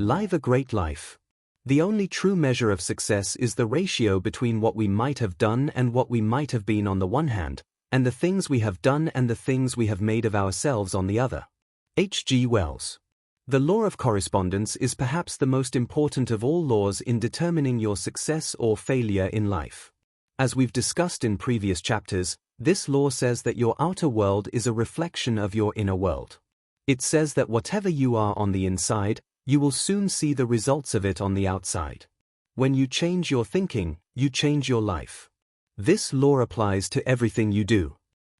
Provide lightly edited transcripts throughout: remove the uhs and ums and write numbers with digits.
Live a great life. The only true measure of success is the ratio between what we might have done and what we might have been on the one hand, and the things we have done and the things we have made of ourselves on the other. H. G. Wells. The law of correspondence is perhaps the most important of all laws in determining your success or failure in life. As we've discussed in previous chapters, this law says that your outer world is a reflection of your inner world. It says that whatever you are on the inside, you will soon see the results of it on the outside. When you change your thinking, you change your life. This law applies to everything you do.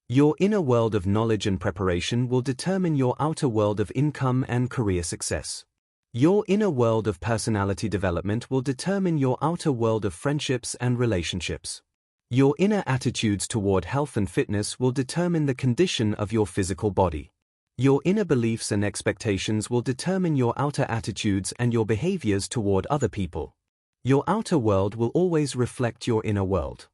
Your inner world of knowledge and preparation will determine your outer world of income and career success. Your inner world of personality development will determine your outer world of friendships and relationships. Your inner attitudes toward health and fitness will determine the condition of your physical body. Your inner beliefs and expectations will determine your outer attitudes and your behaviors toward other people. Your outer world will always reflect your inner world.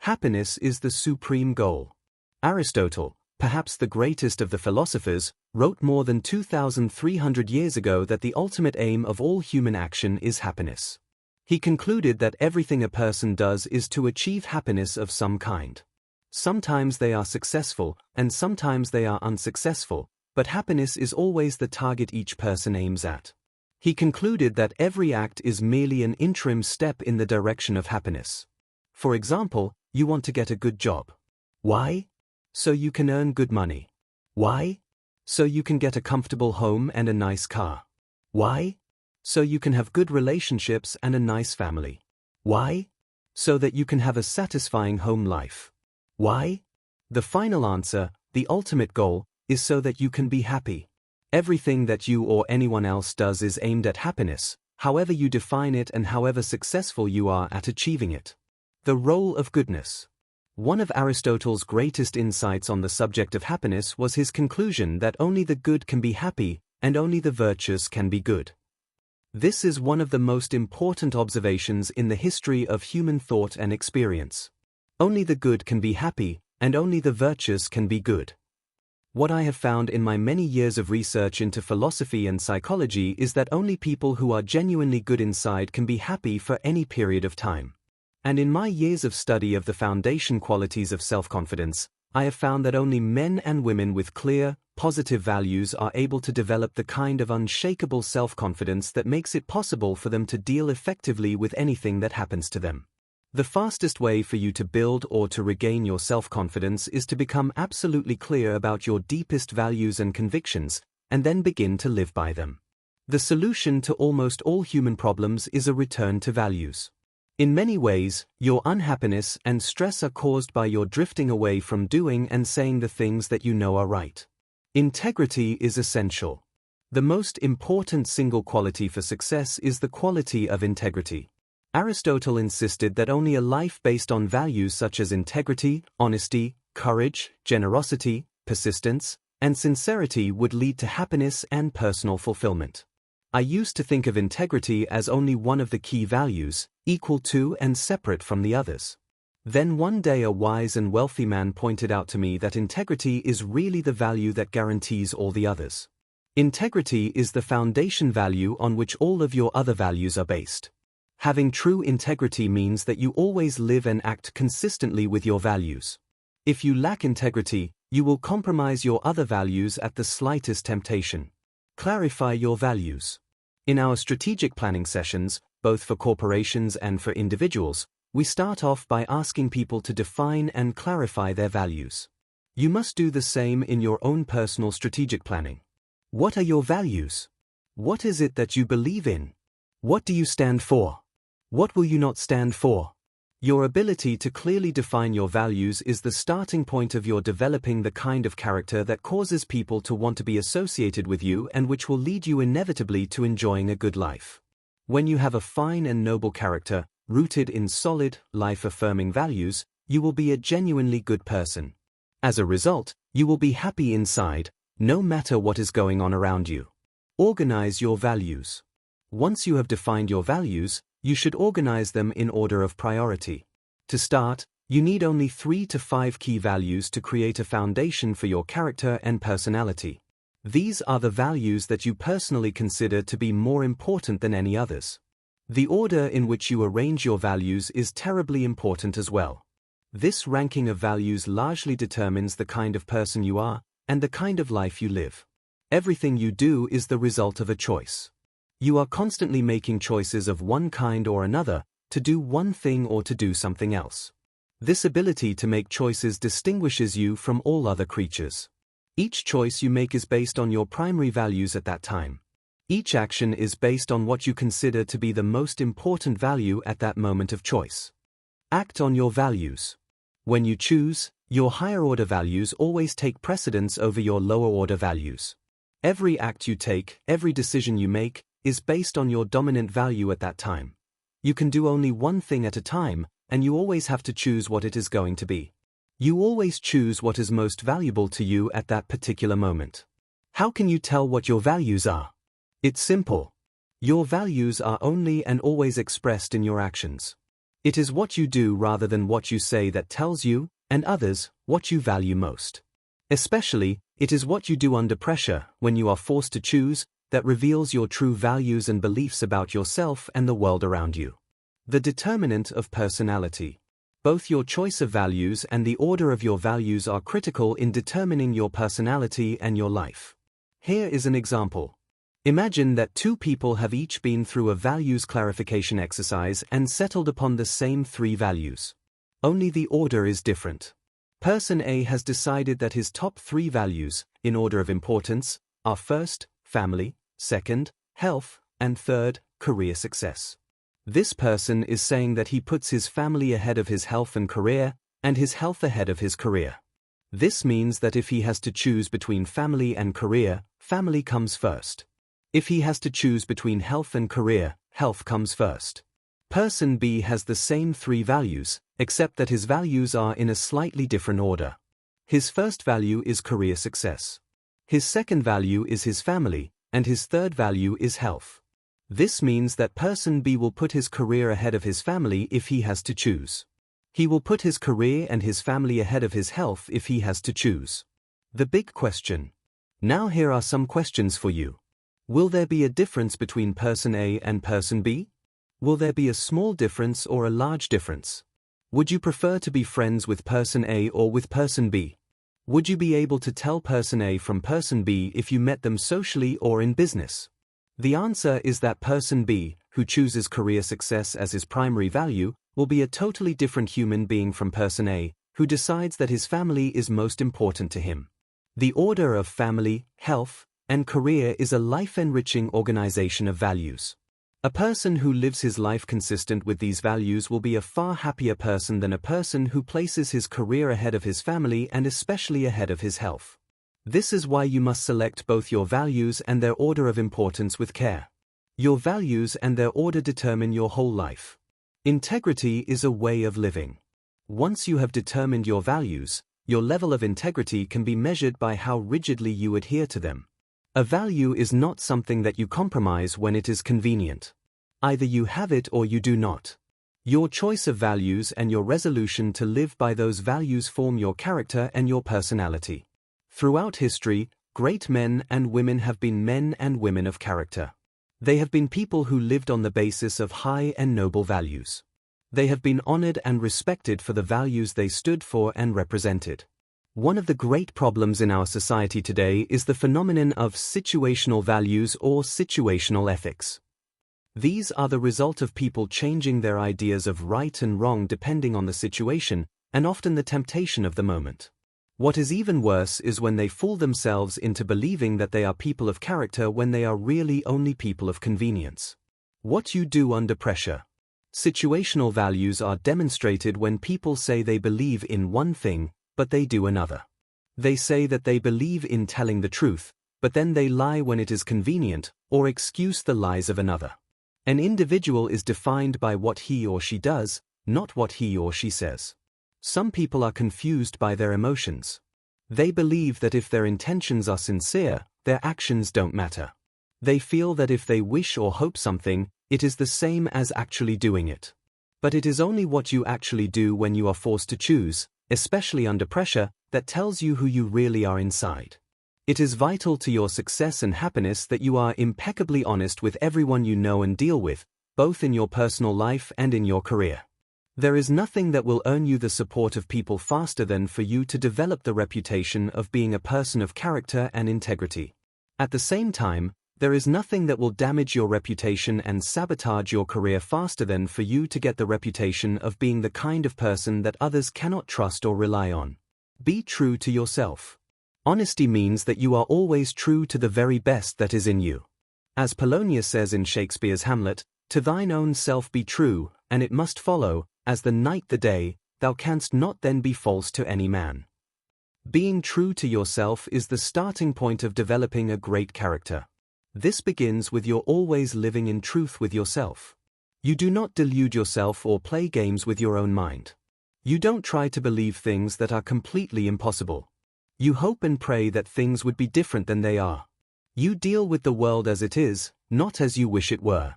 Happiness is the supreme goal. Aristotle, perhaps the greatest of the philosophers, wrote more than 2,300 years ago that the ultimate aim of all human action is happiness. He concluded that everything a person does is to achieve happiness of some kind. Sometimes they are successful, and sometimes they are unsuccessful, but happiness is always the target each person aims at. He concluded that every act is merely an interim step in the direction of happiness. For example, you want to get a good job. Why? So you can earn good money. Why? So you can get a comfortable home and a nice car. Why? So you can have good relationships and a nice family. Why? So that you can have a satisfying home life. Why? The final answer, the ultimate goal, is so that you can be happy. Everything that you or anyone else does is aimed at happiness, however you define it and however successful you are at achieving it. The role of goodness. One of Aristotle's greatest insights on the subject of happiness was his conclusion that only the good can be happy, and only the virtuous can be good. This is one of the most important observations in the history of human thought and experience. Only the good can be happy, and only the virtuous can be good. What I have found in my many years of research into philosophy and psychology is that only people who are genuinely good inside can be happy for any period of time. And in my years of study of the foundation qualities of self-confidence, I have found that only men and women with clear, positive values are able to develop the kind of unshakable self-confidence that makes it possible for them to deal effectively with anything that happens to them. The fastest way for you to build or to regain your self-confidence is to become absolutely clear about your deepest values and convictions, and then begin to live by them. The solution to almost all human problems is a return to values. In many ways, your unhappiness and stress are caused by your drifting away from doing and saying the things that you know are right. Integrity is essential. The most important single quality for success is the quality of integrity. Aristotle insisted that only a life based on values such as integrity, honesty, courage, generosity, persistence, and sincerity would lead to happiness and personal fulfillment. I used to think of integrity as only one of the key values, equal to and separate from the others. Then one day a wise and wealthy man pointed out to me that integrity is really the value that guarantees all the others. Integrity is the foundation value on which all of your other values are based. Having true integrity means that you always live and act consistently with your values. If you lack integrity, you will compromise your other values at the slightest temptation. Clarify your values. In our strategic planning sessions, both for corporations and for individuals, we start off by asking people to define and clarify their values. You must do the same in your own personal strategic planning. What are your values? What is it that you believe in? What do you stand for? What will you not stand for? Your ability to clearly define your values is the starting point of your developing the kind of character that causes people to want to be associated with you and which will lead you inevitably to enjoying a good life. When you have a fine and noble character, rooted in solid, life-affirming values, you will be a genuinely good person. As a result, you will be happy inside, no matter what is going on around you. Organize your values. Once you have defined your values, you should organize them in order of priority. To start, you need only 3 to 5 key values to create a foundation for your character and personality. These are the values that you personally consider to be more important than any others. The order in which you arrange your values is terribly important as well. This ranking of values largely determines the kind of person you are and the kind of life you live. Everything you do is the result of a choice. You are constantly making choices of one kind or another, to do one thing or to do something else. This ability to make choices distinguishes you from all other creatures. Each choice you make is based on your primary values at that time. Each action is based on what you consider to be the most important value at that moment of choice. Act on your values. When you choose, your higher-order values always take precedence over your lower-order values. Every act you take, every decision you make, is based on your dominant value at that time. You can do only one thing at a time, and you always have to choose what it is going to be. You always choose what is most valuable to you at that particular moment. How can you tell what your values are? It's simple. Your values are only and always expressed in your actions. It is what you do rather than what you say that tells you, and others, what you value most. Especially, it is what you do under pressure, when you are forced to choose, that reveals your true values and beliefs about yourself and the world around you. The determinant of personality. Both your choice of values and the order of your values are critical in determining your personality and your life. Here is an example. Imagine that two people have each been through a values clarification exercise and settled upon the same 3 values. Only the order is different. Person A has decided that his top 3 values, in order of importance, are first, family, second, health, and third, career success. This person is saying that he puts his family ahead of his health and career, and his health ahead of his career. This means that if he has to choose between family and career, family comes first. If he has to choose between health and career, health comes first. Person B has the same 3 values, except that his values are in a slightly different order. His first value is career success. His second value is his family, and his third value is health. This means that person B will put his career ahead of his family if he has to choose. He will put his career and his family ahead of his health if he has to choose. The big question. Now here are some questions for you. Will there be a difference between person A and person B? Will there be a small difference or a large difference? Would you prefer to be friends with person A or with person B? Would you be able to tell person A from person B if you met them socially or in business? The answer is that person B, who chooses career success as his primary value, will be a totally different human being from person A, who decides that his family is most important to him. The order of family, health, and career is a life-enriching organization of values. A person who lives his life consistent with these values will be a far happier person than a person who places his career ahead of his family and especially ahead of his health. This is why you must select both your values and their order of importance with care. Your values and their order determine your whole life. Integrity is a way of living. Once you have determined your values, your level of integrity can be measured by how rigidly you adhere to them. A value is not something that you compromise when it is convenient. Either you have it or you do not. Your choice of values and your resolution to live by those values form your character and your personality. Throughout history, great men and women have been men and women of character. They have been people who lived on the basis of high and noble values. They have been honored and respected for the values they stood for and represented. One of the great problems in our society today is the phenomenon of situational values or situational ethics. These are the result of people changing their ideas of right and wrong depending on the situation, and often the temptation of the moment. What is even worse is when they fool themselves into believing that they are people of character when they are really only people of convenience. What you do under pressure. Situational values are demonstrated when people say they believe in one thing, but they do another. They say that they believe in telling the truth, but then they lie when it is convenient, or excuse the lies of another. An individual is defined by what he or she does, not what he or she says. Some people are confused by their emotions. They believe that if their intentions are sincere, their actions don't matter. They feel that if they wish or hope something, it is the same as actually doing it. But it is only what you actually do when you are forced to choose, especially under pressure, that tells you who you really are inside. It is vital to your success and happiness that you are impeccably honest with everyone you know and deal with, both in your personal life and in your career. There is nothing that will earn you the support of people faster than for you to develop the reputation of being a person of character and integrity. At the same time, there is nothing that will damage your reputation and sabotage your career faster than for you to get the reputation of being the kind of person that others cannot trust or rely on. Be true to yourself. Honesty means that you are always true to the very best that is in you. As Polonius says in Shakespeare's Hamlet, "To thine own self be true, and it must follow, as the night the day, thou canst not then be false to any man." Being true to yourself is the starting point of developing a great character. This begins with your always living in truth with yourself. You do not delude yourself or play games with your own mind. You don't try to believe things that are completely impossible. You hope and pray that things would be different than they are. You deal with the world as it is, not as you wish it were.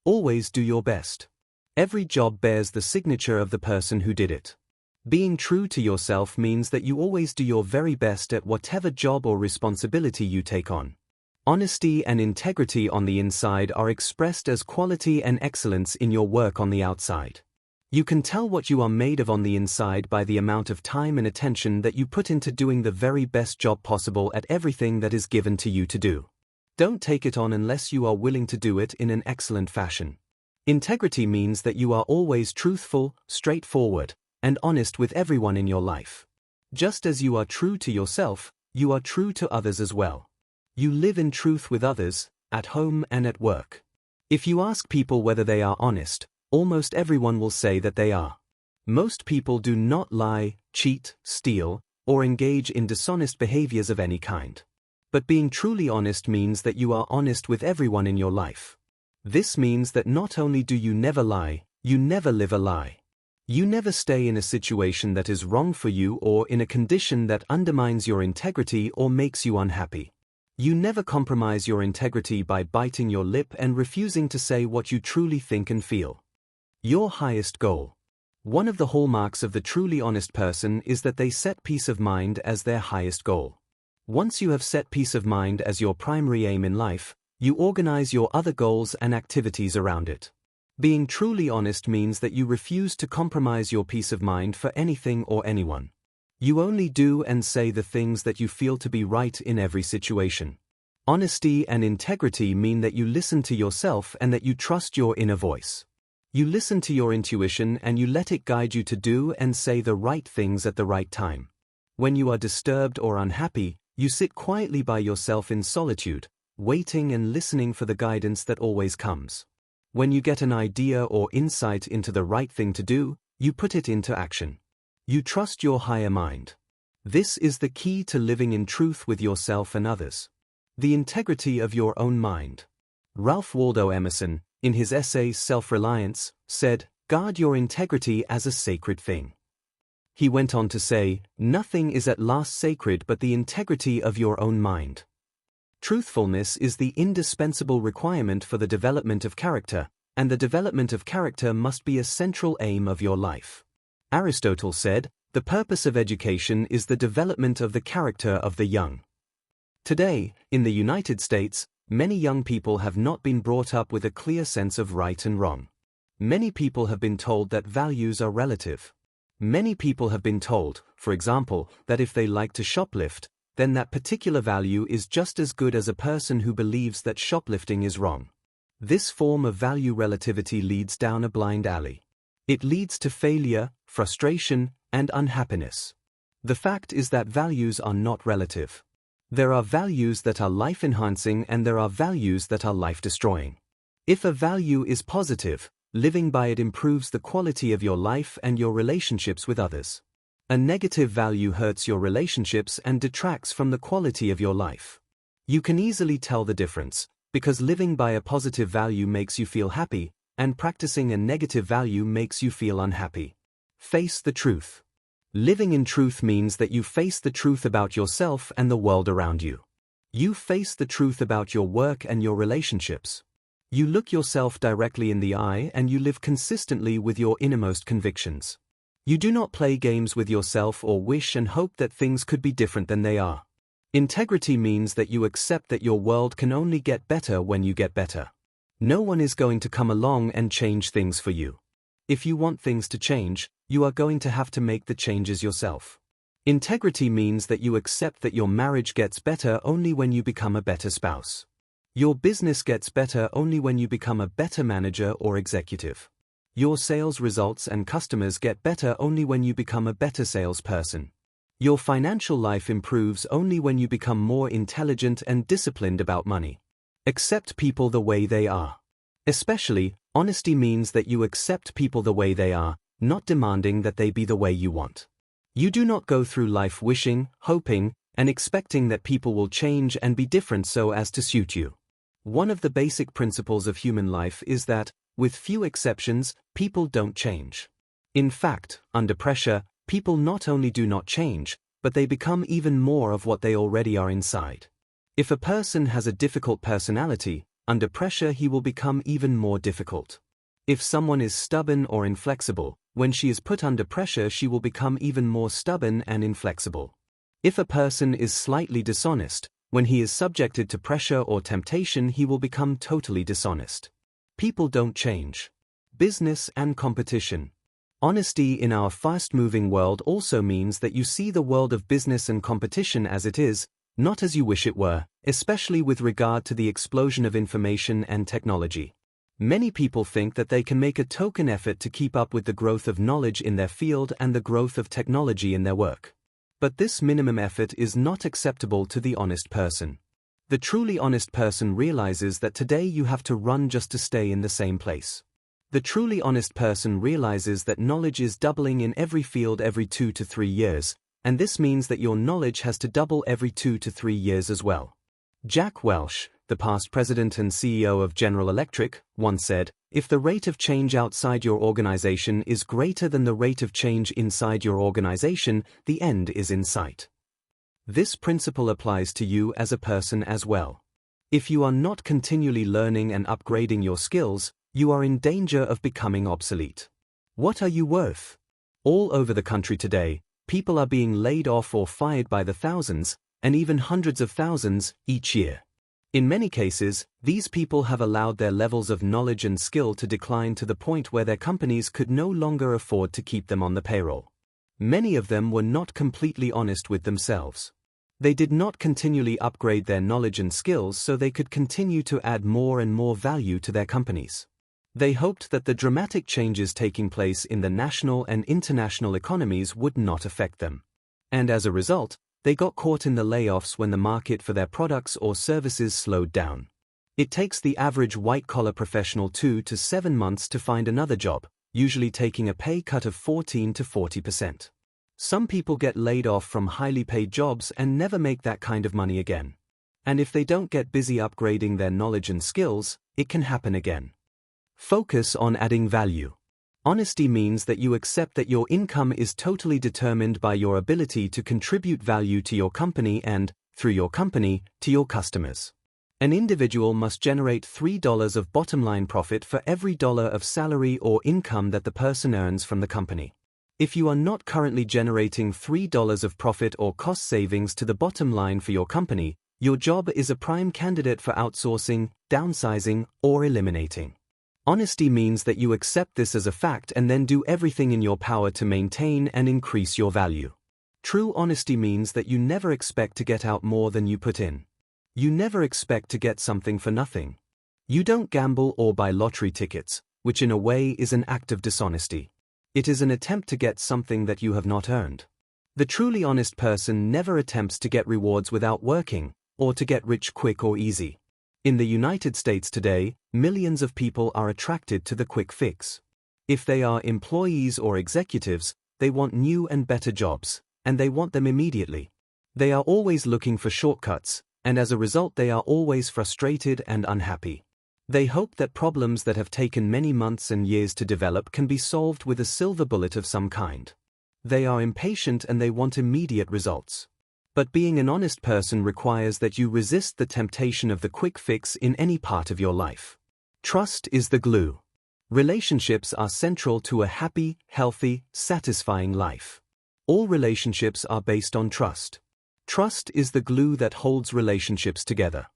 Always do your best. Every job bears the signature of the person who did it. Being true to yourself means that you always do your very best at whatever job or responsibility you take on. Honesty and integrity on the inside are expressed as quality and excellence in your work on the outside. You can tell what you are made of on the inside by the amount of time and attention that you put into doing the very best job possible at everything that is given to you to do. Don't take it on unless you are willing to do it in an excellent fashion. Integrity means that you are always truthful, straightforward, and honest with everyone in your life. Just as you are true to yourself, you are true to others as well. You live in truth with others, at home and at work. If you ask people whether they are honest, almost everyone will say that they are. Most people do not lie, cheat, steal, or engage in dishonest behaviors of any kind. But being truly honest means that you are honest with everyone in your life. This means that not only do you never lie, you never live a lie. You never stay in a situation that is wrong for you or in a condition that undermines your integrity or makes you unhappy. You never compromise your integrity by biting your lip and refusing to say what you truly think and feel. Your highest goal. One of the hallmarks of the truly honest person is that they set peace of mind as their highest goal. Once you have set peace of mind as your primary aim in life, you organize your other goals and activities around it. Being truly honest means that you refuse to compromise your peace of mind for anything or anyone. You only do and say the things that you feel to be right in every situation. Honesty and integrity mean that you listen to yourself and that you trust your inner voice. You listen to your intuition and you let it guide you to do and say the right things at the right time. When you are disturbed or unhappy, you sit quietly by yourself in solitude, waiting and listening for the guidance that always comes. When you get an idea or insight into the right thing to do, you put it into action. You trust your higher mind. This is the key to living in truth with yourself and others. The integrity of your own mind. Ralph Waldo Emerson, in his essay Self-Reliance, said, "Guard your integrity as a sacred thing." He went on to say, "Nothing is at last sacred but the integrity of your own mind." Truthfulness is the indispensable requirement for the development of character, and the development of character must be a central aim of your life. Aristotle said, "The purpose of education is the development of the character of the young." Today, in the United States, many young people have not been brought up with a clear sense of right and wrong. Many people have been told that values are relative. Many people have been told, for example, that if they like to shoplift, then that particular value is just as good as a person who believes that shoplifting is wrong. This form of value relativity leads down a blind alley. It leads to failure, frustration, and unhappiness. The fact is that values are not relative. There are values that are life-enhancing and there are values that are life-destroying. If a value is positive, living by it improves the quality of your life and your relationships with others. A negative value hurts your relationships and detracts from the quality of your life. You can easily tell the difference, because living by a positive value makes you feel happy, and practicing a negative value makes you feel unhappy. Face the truth. Living in truth means that you face the truth about yourself and the world around you. You face the truth about your work and your relationships. You look yourself directly in the eye and you live consistently with your innermost convictions. You do not play games with yourself or wish and hope that things could be different than they are. Integrity means that you accept that your world can only get better when you get better. No one is going to come along and change things for you. If you want things to change, you are going to have to make the changes yourself. Integrity means that you accept that your marriage gets better only when you become a better spouse. Your business gets better only when you become a better manager or executive. Your sales results and customers get better only when you become a better salesperson. Your financial life improves only when you become more intelligent and disciplined about money. Accept people the way they are. Especially, honesty means that you accept people the way they are, not demanding that they be the way you want. You do not go through life wishing, hoping, and expecting that people will change and be different so as to suit you. One of the basic principles of human life is that, with few exceptions, people don't change. In fact, under pressure, people not only do not change, but they become even more of what they already are inside. If a person has a difficult personality, under pressure he will become even more difficult. If someone is stubborn or inflexible, when she is put under pressure she will become even more stubborn and inflexible. If a person is slightly dishonest, when he is subjected to pressure or temptation he will become totally dishonest. People don't change. Business and competition. Honesty in our fast-moving world also means that you see the world of business and competition as it is, not as you wish it were, especially with regard to the explosion of information and technology. Many people think that they can make a token effort to keep up with the growth of knowledge in their field and the growth of technology in their work. But this minimum effort is not acceptable to the honest person. The truly honest person realizes that today you have to run just to stay in the same place. The truly honest person realizes that knowledge is doubling in every field every 2 to 3 years, and this means that your knowledge has to double every 2 to 3 years as well. Jack Welch, the past president and CEO of General Electric, once said, "If the rate of change outside your organization is greater than the rate of change inside your organization, the end is in sight." This principle applies to you as a person as well. If you are not continually learning and upgrading your skills, you are in danger of becoming obsolete. What are you worth? All over the country today, people are being laid off or fired by the thousands, and even hundreds of thousands, each year. In many cases, these people have allowed their levels of knowledge and skill to decline to the point where their companies could no longer afford to keep them on the payroll. Many of them were not completely honest with themselves. They did not continually upgrade their knowledge and skills so they could continue to add more and more value to their companies. They hoped that the dramatic changes taking place in the national and international economies would not affect them. And as a result, they got caught in the layoffs when the market for their products or services slowed down. It takes the average white-collar professional 2 to 7 months to find another job, usually taking a pay cut of 14 to 40%. Some people get laid off from highly paid jobs and never make that kind of money again. And if they don't get busy upgrading their knowledge and skills, it can happen again. Focus on adding value. Honesty means that you accept that your income is totally determined by your ability to contribute value to your company and, through your company, to your customers. An individual must generate $3 of bottom-line profit for every dollar of salary or income that the person earns from the company. If you are not currently generating $3 of profit or cost savings to the bottom line for your company, your job is a prime candidate for outsourcing, downsizing, or eliminating. Honesty means that you accept this as a fact and then do everything in your power to maintain and increase your value. True honesty means that you never expect to get out more than you put in. You never expect to get something for nothing. You don't gamble or buy lottery tickets, which in a way is an act of dishonesty. It is an attempt to get something that you have not earned. The truly honest person never attempts to get rewards without working, or to get rich quick or easy. In the United States today, millions of people are attracted to the quick fix. If they are employees or executives, they want new and better jobs, and they want them immediately. They are always looking for shortcuts, and as a result they are always frustrated and unhappy. They hope that problems that have taken many months and years to develop can be solved with a silver bullet of some kind. They are impatient and they want immediate results. But being an honest person requires that you resist the temptation of the quick fix in any part of your life. Trust is the glue. Relationships are central to a happy, healthy, satisfying life. All relationships are based on trust. Trust is the glue that holds relationships together.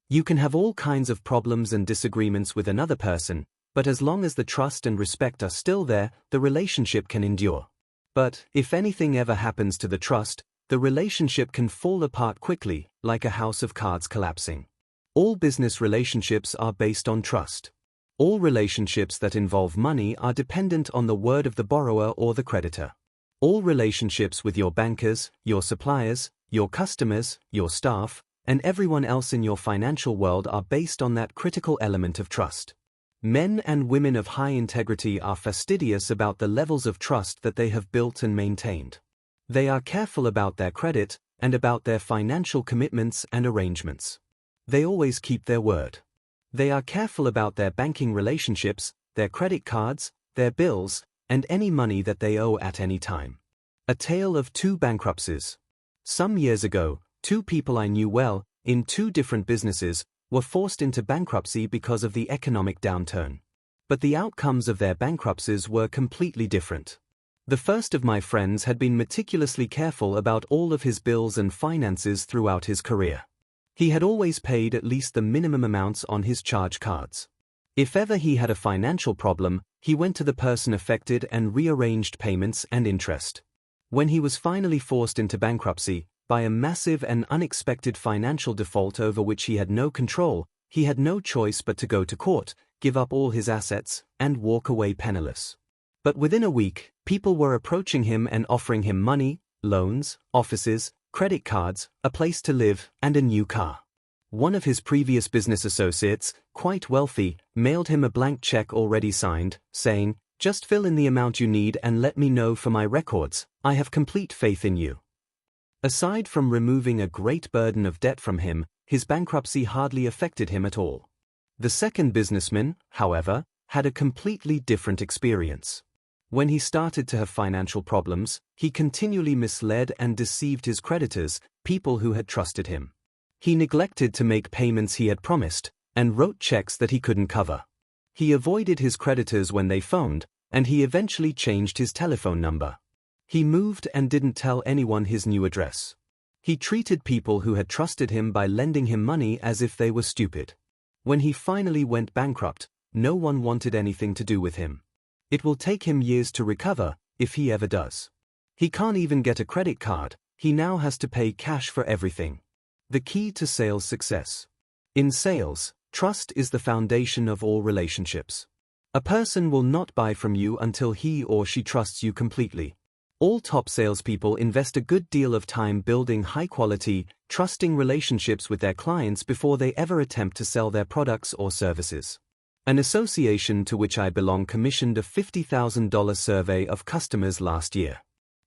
You can have all kinds of problems and disagreements with another person, but as long as the trust and respect are still there, the relationship can endure. But if anything ever happens to the trust, the relationship can fall apart quickly, like a house of cards collapsing. All business relationships are based on trust. All relationships that involve money are dependent on the word of the borrower or the creditor. All relationships with your bankers, your suppliers, your customers, your staff, and everyone else in your financial world are based on that critical element of trust. Men and women of high integrity are fastidious about the levels of trust that they have built and maintained. They are careful about their credit and about their financial commitments and arrangements. They always keep their word. They are careful about their banking relationships, their credit cards, their bills, and any money that they owe at any time. A tale of two bankruptcies. Some years ago, two people I knew well, in two different businesses, were forced into bankruptcy because of the economic downturn. But the outcomes of their bankruptcies were completely different. The first of my friends had been meticulously careful about all of his bills and finances throughout his career. He had always paid at least the minimum amounts on his charge cards. If ever he had a financial problem, he went to the person affected and rearranged payments and interest. When he was finally forced into bankruptcy, by a massive and unexpected financial default over which he had no control, he had no choice but to go to court, give up all his assets, and walk away penniless. But within a week, people were approaching him and offering him money, loans, offices, credit cards, a place to live, and a new car. One of his previous business associates, quite wealthy, mailed him a blank check already signed, saying, "Just fill in the amount you need and let me know for my records. I have complete faith in you." Aside from removing a great burden of debt from him, his bankruptcy hardly affected him at all. The second businessman, however, had a completely different experience. When he started to have financial problems, he continually misled and deceived his creditors, people who had trusted him. He neglected to make payments he had promised, and wrote checks that he couldn't cover. He avoided his creditors when they phoned, and he eventually changed his telephone number. He moved and didn't tell anyone his new address. He treated people who had trusted him by lending him money as if they were stupid. When he finally went bankrupt, no one wanted anything to do with him. It will take him years to recover, if he ever does. He can't even get a credit card, he now has to pay cash for everything. The key to sales success. In sales, trust is the foundation of all relationships. A person will not buy from you until he or she trusts you completely. All top salespeople invest a good deal of time building high-quality, trusting relationships with their clients before they ever attempt to sell their products or services. An association to which I belong commissioned a $50,000 survey of customers last year.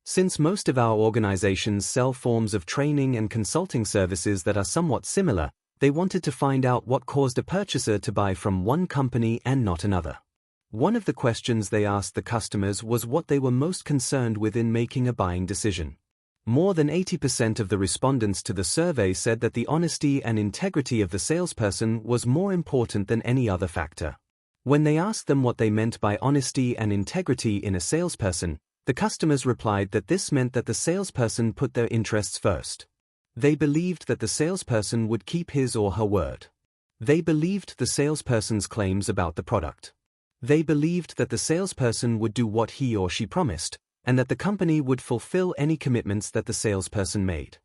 Since most of our organizations sell forms of training and consulting services that are somewhat similar, they wanted to find out what caused a purchaser to buy from one company and not another. One of the questions they asked the customers was what they were most concerned with in making a buying decision. More than 80% of the respondents to the survey said that the honesty and integrity of the salesperson was more important than any other factor. When they asked them what they meant by honesty and integrity in a salesperson, the customers replied that this meant that the salesperson put their interests first. They believed that the salesperson would keep his or her word. They believed the salesperson's claims about the product. They believed that the salesperson would do what he or she promised, and that the company would fulfill any commitments that the salesperson made.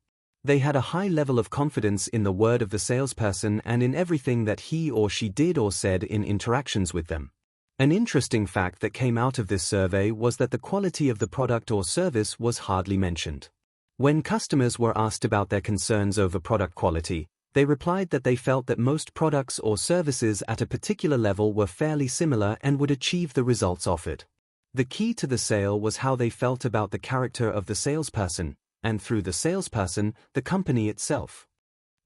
They had a high level of confidence in the word of the salesperson and in everything that he or she did or said in interactions with them. An interesting fact that came out of this survey was that the quality of the product or service was hardly mentioned. When customers were asked about their concerns over product quality, they replied that they felt that most products or services at a particular level were fairly similar and would achieve the results offered. The key to the sale was how they felt about the character of the salesperson, and through the salesperson, the company itself.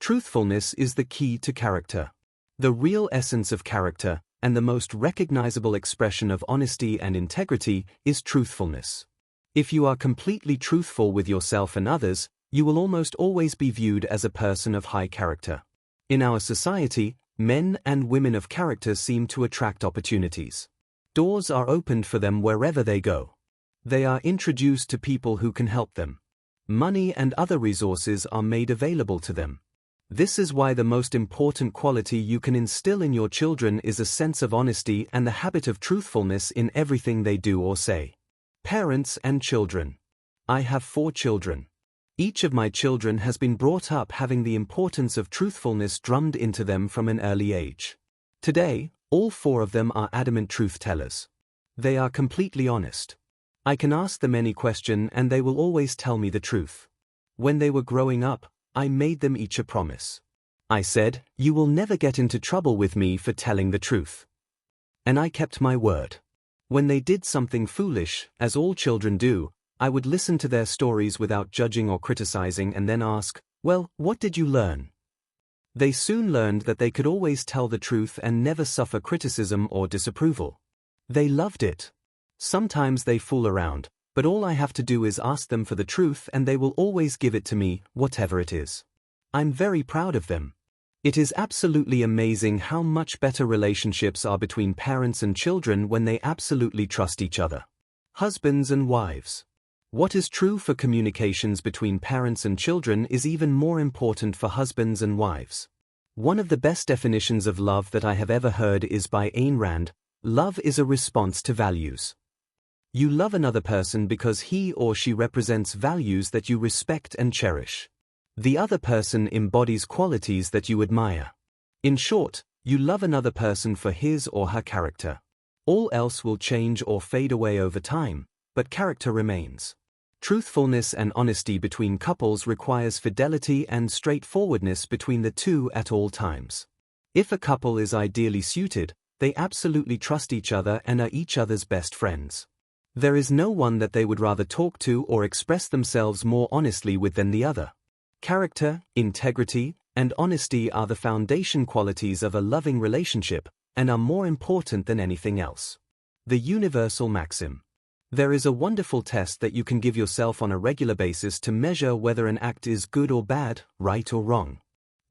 Truthfulness is the key to character. The real essence of character, and the most recognizable expression of honesty and integrity, is truthfulness. If you are completely truthful with yourself and others, you will almost always be viewed as a person of high character. In our society, men and women of character seem to attract opportunities. Doors are opened for them wherever they go. They are introduced to people who can help them. Money and other resources are made available to them. This is why the most important quality you can instill in your children is a sense of honesty and the habit of truthfulness in everything they do or say. Parents and children. I have 4 children. Each of my children has been brought up having the importance of truthfulness drummed into them from an early age. Today, all 4 of them are adamant truth tellers. They are completely honest. I can ask them any question and they will always tell me the truth. When they were growing up, I made them each a promise. I said, "You will never get into trouble with me for telling the truth." And I kept my word. When they did something foolish, as all children do, I would listen to their stories without judging or criticizing and then ask, "Well, what did you learn?" They soon learned that they could always tell the truth and never suffer criticism or disapproval. They loved it. Sometimes they fool around, but all I have to do is ask them for the truth and they will always give it to me, whatever it is. I'm very proud of them. It is absolutely amazing how much better relationships are between parents and children when they absolutely trust each other. Husbands and wives. What is true for communications between parents and children is even more important for husbands and wives. One of the best definitions of love that I have ever heard is by Ayn Rand: love is a response to values. You love another person because he or she represents values that you respect and cherish. The other person embodies qualities that you admire. In short, you love another person for his or her character. All else will change or fade away over time, but character remains. Truthfulness and honesty between couples requires fidelity and straightforwardness between the two at all times. If a couple is ideally suited, they absolutely trust each other and are each other's best friends. There is no one that they would rather talk to or express themselves more honestly with than the other. Character, integrity, and honesty are the foundation qualities of a loving relationship and are more important than anything else. The universal maxim. There is a wonderful test that you can give yourself on a regular basis to measure whether an act is good or bad, right or wrong.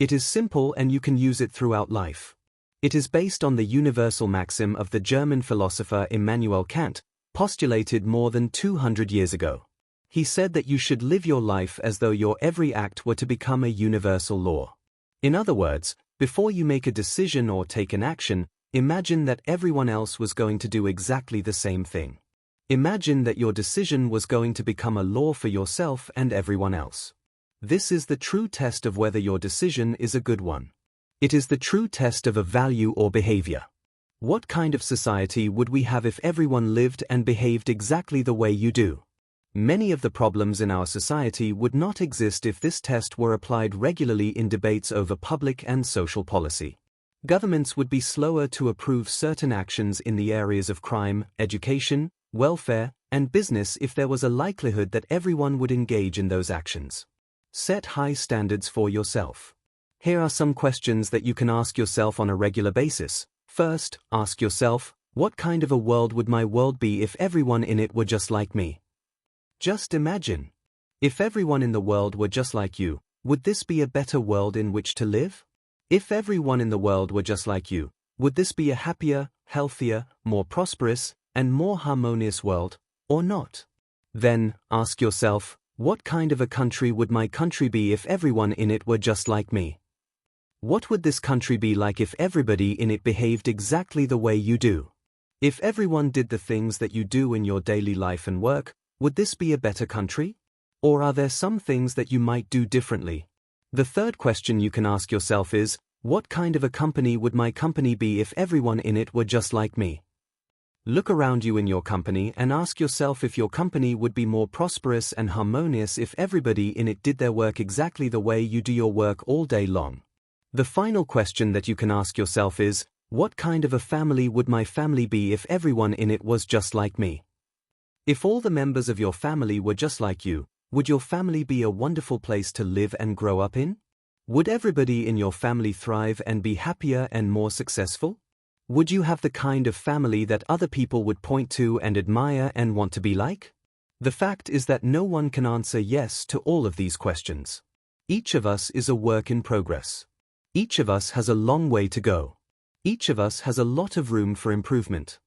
It is simple and you can use it throughout life. It is based on the universal maxim of the German philosopher Immanuel Kant, postulated more than 200 years ago. He said that you should live your life as though your every act were to become a universal law. In other words, before you make a decision or take an action, imagine that everyone else was going to do exactly the same thing. Imagine that your decision was going to become a law for yourself and everyone else. This is the true test of whether your decision is a good one. It is the true test of a value or behavior. What kind of society would we have if everyone lived and behaved exactly the way you do? Many of the problems in our society would not exist if this test were applied regularly in debates over public and social policy. Governments would be slower to approve certain actions in the areas of crime, education, welfare, and business if there was a likelihood that everyone would engage in those actions. Set high standards for yourself. Here are some questions that you can ask yourself on a regular basis. First, ask yourself, what kind of a world would my world be if everyone in it were just like me? Just imagine. If everyone in the world were just like you, would this be a better world in which to live? If everyone in the world were just like you, would this be a happier, healthier, more prosperous, and more harmonious world, or not? Then, ask yourself, what kind of a country would my country be if everyone in it were just like me? What would this country be like if everybody in it behaved exactly the way you do? If everyone did the things that you do in your daily life and work, would this be a better country? Or are there some things that you might do differently? The third question you can ask yourself is, what kind of a company would my company be if everyone in it were just like me? Look around you in your company and ask yourself if your company would be more prosperous and harmonious if everybody in it did their work exactly the way you do your work all day long. The final question that you can ask yourself is, what kind of a family would my family be if everyone in it was just like me? If all the members of your family were just like you, would your family be a wonderful place to live and grow up in? Would everybody in your family thrive and be happier and more successful? Would you have the kind of family that other people would point to and admire and want to be like? The fact is that no one can answer yes to all of these questions. Each of us is a work in progress. Each of us has a long way to go. Each of us has a lot of room for improvement.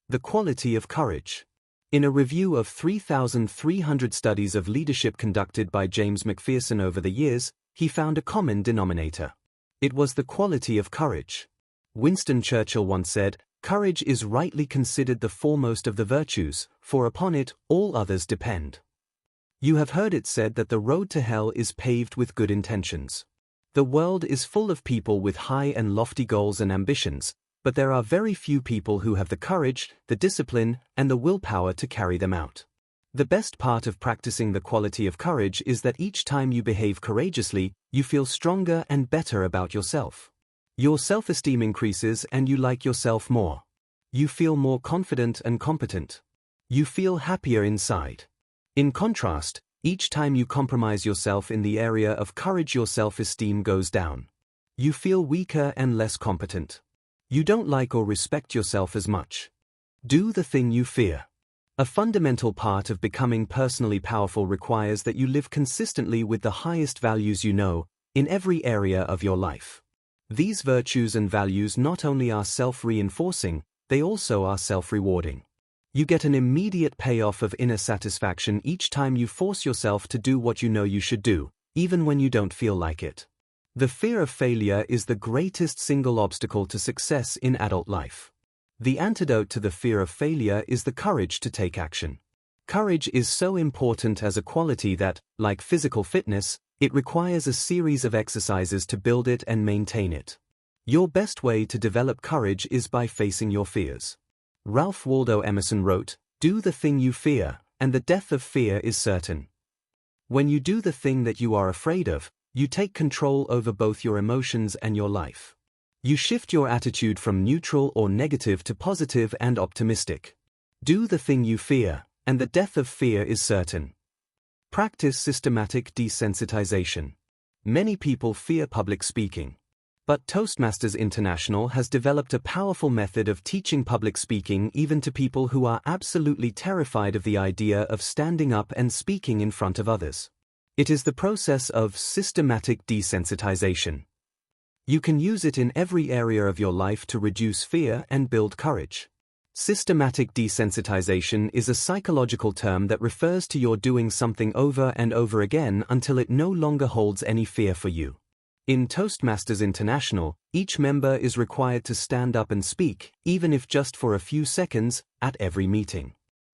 The quality of courage. In a review of 3,300 studies of leadership conducted by James McPherson over the years, he found a common denominator. It was the quality of courage. Winston Churchill once said, "Courage is rightly considered the foremost of the virtues, for upon it all others depend." You have heard it said that the road to hell is paved with good intentions. The world is full of people with high and lofty goals and ambitions, but there are very few people who have the courage, the discipline, and the willpower to carry them out. The best part of practicing the quality of courage is that each time you behave courageously, you feel stronger and better about yourself. Your self-esteem increases and you like yourself more. You feel more confident and competent. You feel happier inside. In contrast, each time you compromise yourself in the area of courage, your self-esteem goes down. You feel weaker and less competent. You don't like or respect yourself as much. Do the thing you fear. A fundamental part of becoming personally powerful requires that you live consistently with the highest values you know, in every area of your life. These virtues and values not only are self-reinforcing, they also are self-rewarding. You get an immediate payoff of inner satisfaction each time you force yourself to do what you know you should do, even when you don't feel like it. The fear of failure is the greatest single obstacle to success in adult life. The antidote to the fear of failure is the courage to take action. Courage is so important as a quality that, like physical fitness, it requires a series of exercises to build it and maintain it. Your best way to develop courage is by facing your fears. Ralph Waldo Emerson wrote, "Do the thing you fear, and the death of fear is certain." When you do the thing that you are afraid of, you take control over both your emotions and your life. You shift your attitude from neutral or negative to positive and optimistic. Do the thing you fear, and the death of fear is certain. Practice systematic desensitization. Many people fear public speaking. But Toastmasters International has developed a powerful method of teaching public speaking even to people who are absolutely terrified of the idea of standing up and speaking in front of others. It is the process of systematic desensitization. You can use it in every area of your life to reduce fear and build courage. Systematic desensitization is a psychological term that refers to your doing something over and over again until it no longer holds any fear for you. In Toastmasters International, each member is required to stand up and speak, even if just for a few seconds, at every meeting.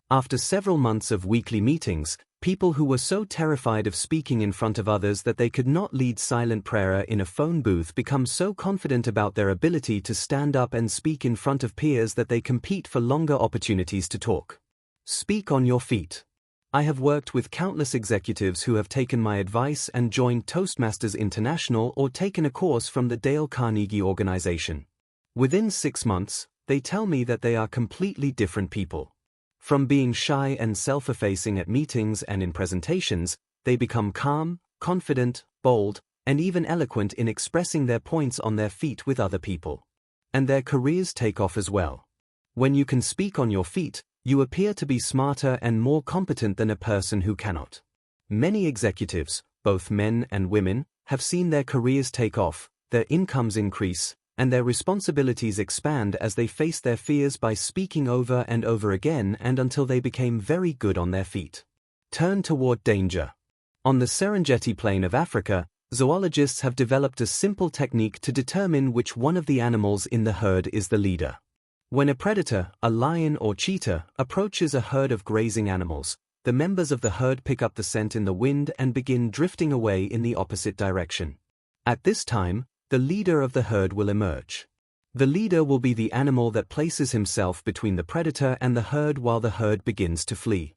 After several months of weekly meetings, people who were so terrified of speaking in front of others that they could not lead silent prayer in a phone booth become so confident about their ability to stand up and speak in front of peers that they compete for longer opportunities to talk. Speak on your feet. I have worked with countless executives who have taken my advice and joined Toastmasters International or taken a course from the Dale Carnegie organization. Within 6 months, they tell me that they are completely different people. From being shy and self-effacing at meetings and in presentations, they become calm, confident, bold, and even eloquent in expressing their points on their feet with other people. And their careers take off as well. When you can speak on your feet, you appear to be smarter and more competent than a person who cannot. Many executives, both men and women, have seen their careers take off, their incomes increase, and their responsibilities expand as they face their fears by speaking over and over again and until they became very good on their feet. Turn toward danger. On the Serengeti Plain of Africa, zoologists have developed a simple technique to determine which one of the animals in the herd is the leader. When a predator, a lion or cheetah, approaches a herd of grazing animals, the members of the herd pick up the scent in the wind and begin drifting away in the opposite direction. At this time, the leader of the herd will emerge. The leader will be the animal that places himself between the predator and the herd while the herd begins to flee.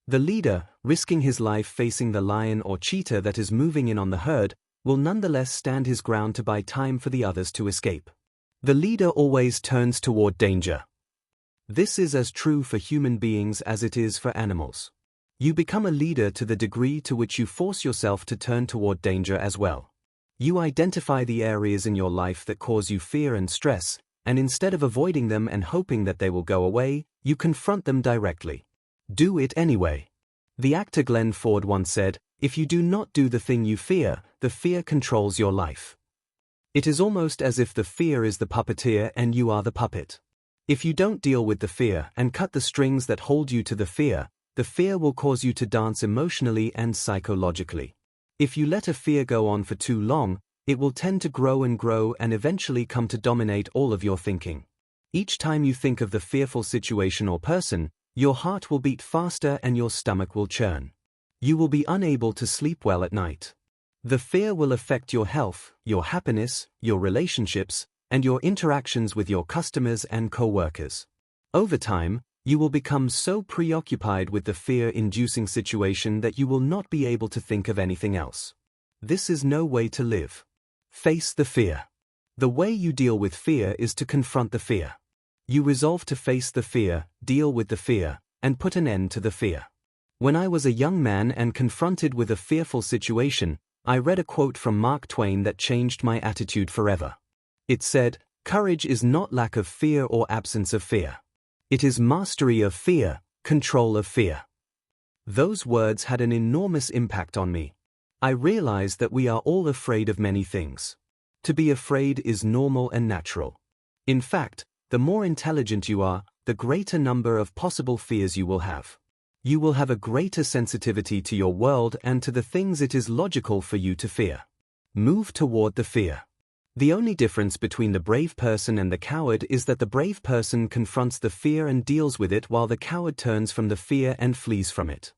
The leader, risking his life facing the lion or cheetah that is moving in on the herd, will nonetheless stand his ground to buy time for the others to escape. The leader always turns toward danger. This is as true for human beings as it is for animals. You become a leader to the degree to which you force yourself to turn toward danger as well. You identify the areas in your life that cause you fear and stress, and instead of avoiding them and hoping that they will go away, you confront them directly. Do it anyway. The actor Glenn Ford once said, "If you do not do the thing you fear, the fear controls your life." It is almost as if the fear is the puppeteer and you are the puppet. If you don't deal with the fear and cut the strings that hold you to the fear will cause you to dance emotionally and psychologically. If you let a fear go on for too long, it will tend to grow and eventually come to dominate all of your thinking. Each time you think of the fearful situation or person, your heart will beat faster and your stomach will churn. You will be unable to sleep well at night. The fear will affect your health, your happiness, your relationships, and your interactions with your customers and co-workers. Over time, you will become so preoccupied with the fear-inducing situation that you will not be able to think of anything else. This is no way to live. Face the fear. The way you deal with fear is to confront the fear. You resolve to face the fear, deal with the fear, and put an end to the fear. When I was a young man and confronted with a fearful situation, I read a quote from Mark Twain that changed my attitude forever. It said, "Courage is not lack of fear or absence of fear. It is mastery of fear, control of fear." Those words had an enormous impact on me. I realized that we are all afraid of many things. To be afraid is normal and natural. In fact, the more intelligent you are, the greater number of possible fears you will have. You will have a greater sensitivity to your world and to the things it is logical for you to fear. Move toward the fear. The only difference between the brave person and the coward is that the brave person confronts the fear and deals with it while the coward turns from the fear and flees from it.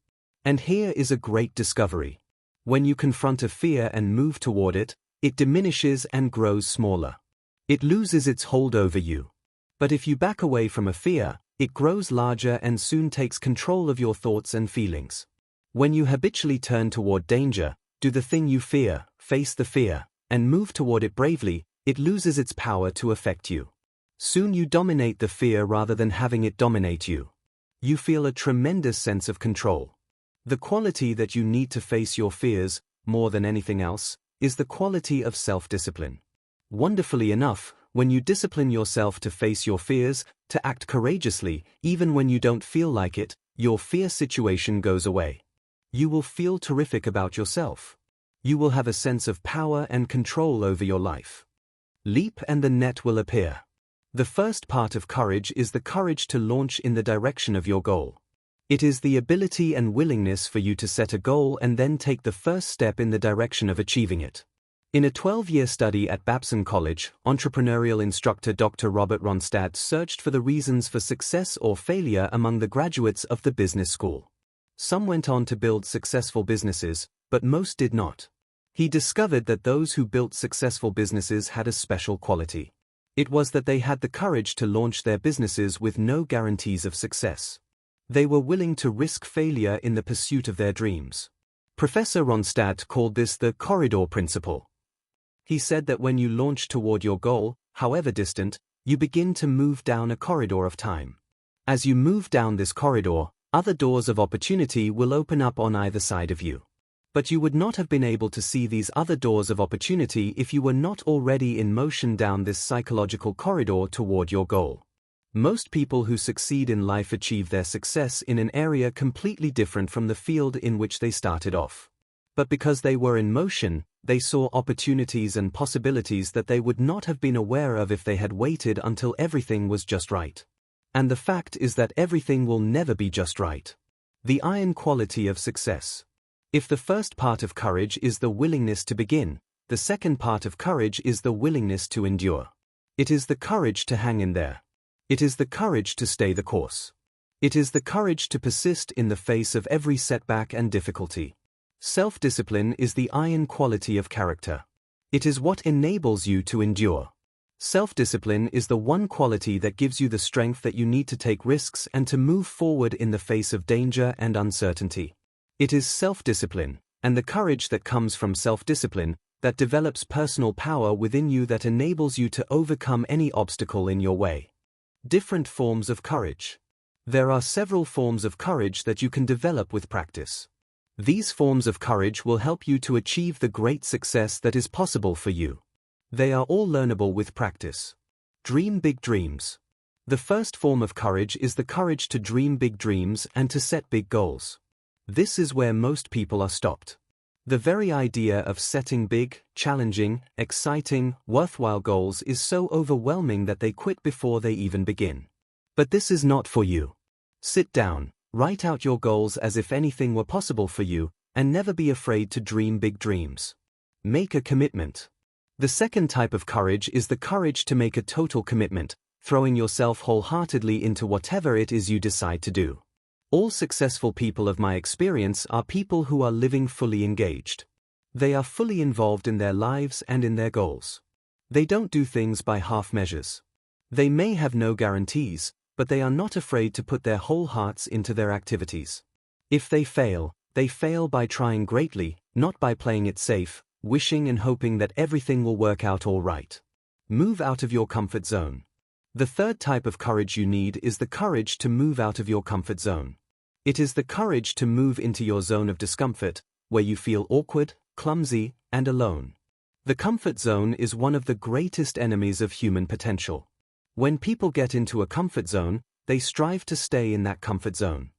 And here is a great discovery. When you confront a fear and move toward it, it diminishes and grows smaller. It loses its hold over you. But if you back away from a fear, it grows larger and soon takes control of your thoughts and feelings. When you habitually turn toward danger, do the thing you fear, face the fear, and move toward it bravely, it loses its power to affect you. Soon you dominate the fear rather than having it dominate you. You feel a tremendous sense of control. The quality that you need to face your fears, more than anything else, is the quality of self-discipline. Wonderfully enough, when you discipline yourself to face your fears, to act courageously, even when you don't feel like it, your fear situation goes away. You will feel terrific about yourself. You will have a sense of power and control over your life. Leap and the net will appear. The first part of courage is the courage to launch in the direction of your goal. It is the ability and willingness for you to set a goal and then take the first step in the direction of achieving it. In a 12-year study at Babson College, entrepreneurial instructor Dr. Robert Ronstadt searched for the reasons for success or failure among the graduates of the business school. Some went on to build successful businesses, but most did not. He discovered that those who built successful businesses had a special quality. It was that they had the courage to launch their businesses with no guarantees of success. They were willing to risk failure in the pursuit of their dreams. Professor Ronstadt called this the corridor principle. He said that when you launch toward your goal, however distant, you begin to move down a corridor of time. As you move down this corridor, other doors of opportunity will open up on either side of you. But you would not have been able to see these other doors of opportunity if you were not already in motion down this psychological corridor toward your goal. Most people who succeed in life achieve their success in an area completely different from the field in which they started off. But because they were in motion, they saw opportunities and possibilities that they would not have been aware of if they had waited until everything was just right. And the fact is that everything will never be just right. The iron quality of success. If the first part of courage is the willingness to begin, the second part of courage is the willingness to endure. It is the courage to hang in there. It is the courage to stay the course. It is the courage to persist in the face of every setback and difficulty. Self-discipline is the iron quality of character. It is what enables you to endure. Self-discipline is the one quality that gives you the strength that you need to take risks and to move forward in the face of danger and uncertainty. It is self-discipline, and the courage that comes from self-discipline, that develops personal power within you that enables you to overcome any obstacle in your way. Different forms of courage. There are several forms of courage that you can develop with practice. These forms of courage will help you to achieve the great success that is possible for you. They are all learnable with practice. Dream big dreams. The first form of courage is the courage to dream big dreams and to set big goals. This is where most people are stopped. The very idea of setting big, challenging, exciting, worthwhile goals is so overwhelming that they quit before they even begin. But this is not for you. Sit down, write out your goals as if anything were possible for you, and never be afraid to dream big dreams. Make a commitment. The second type of courage is the courage to make a total commitment, throwing yourself wholeheartedly into whatever it is you decide to do. All successful people of my experience are people who are living fully engaged. They are fully involved in their lives and in their goals. They don't do things by half measures. They may have no guarantees, but they are not afraid to put their whole hearts into their activities. If they fail by trying greatly, not by playing it safe, wishing and hoping that everything will work out all right. Move out of your comfort zone. The third type of courage you need is the courage to move out of your comfort zone. It is the courage to move into your zone of discomfort, where you feel awkward, clumsy, and alone. The comfort zone is one of the greatest enemies of human potential. When people get into a comfort zone, they strive to stay in that comfort zone.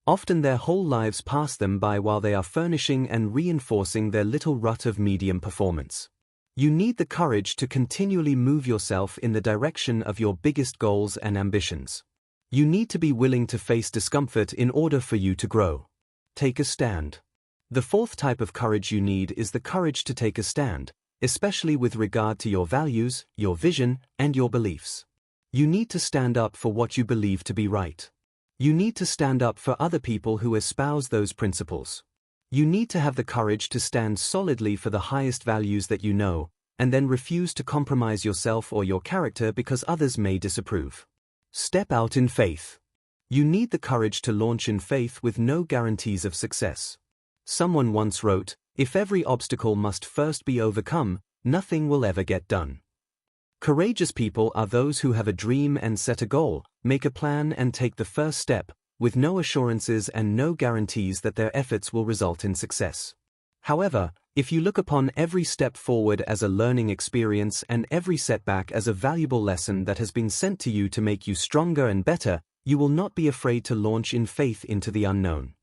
Often their whole lives pass them by while they are furnishing and reinforcing their little rut of medium performance. You need the courage to continually move yourself in the direction of your biggest goals and ambitions. You need to be willing to face discomfort in order for you to grow. Take a stand. The fourth type of courage you need is the courage to take a stand, especially with regard to your values, your vision, and your beliefs. You need to stand up for what you believe to be right. You need to stand up for other people who espouse those principles. You need to have the courage to stand solidly for the highest values that you know, and then refuse to compromise yourself or your character because others may disapprove. Step out in faith. You need the courage to launch in faith with no guarantees of success. Someone once wrote, "If every obstacle must first be overcome, nothing will ever get done." Courageous people are those who have a dream and set a goal, make a plan and take the first step, with no assurances and no guarantees that their efforts will result in success. However, if you look upon every step forward as a learning experience and every setback as a valuable lesson that has been sent to you to make you stronger and better, you will not be afraid to launch in faith into the unknown.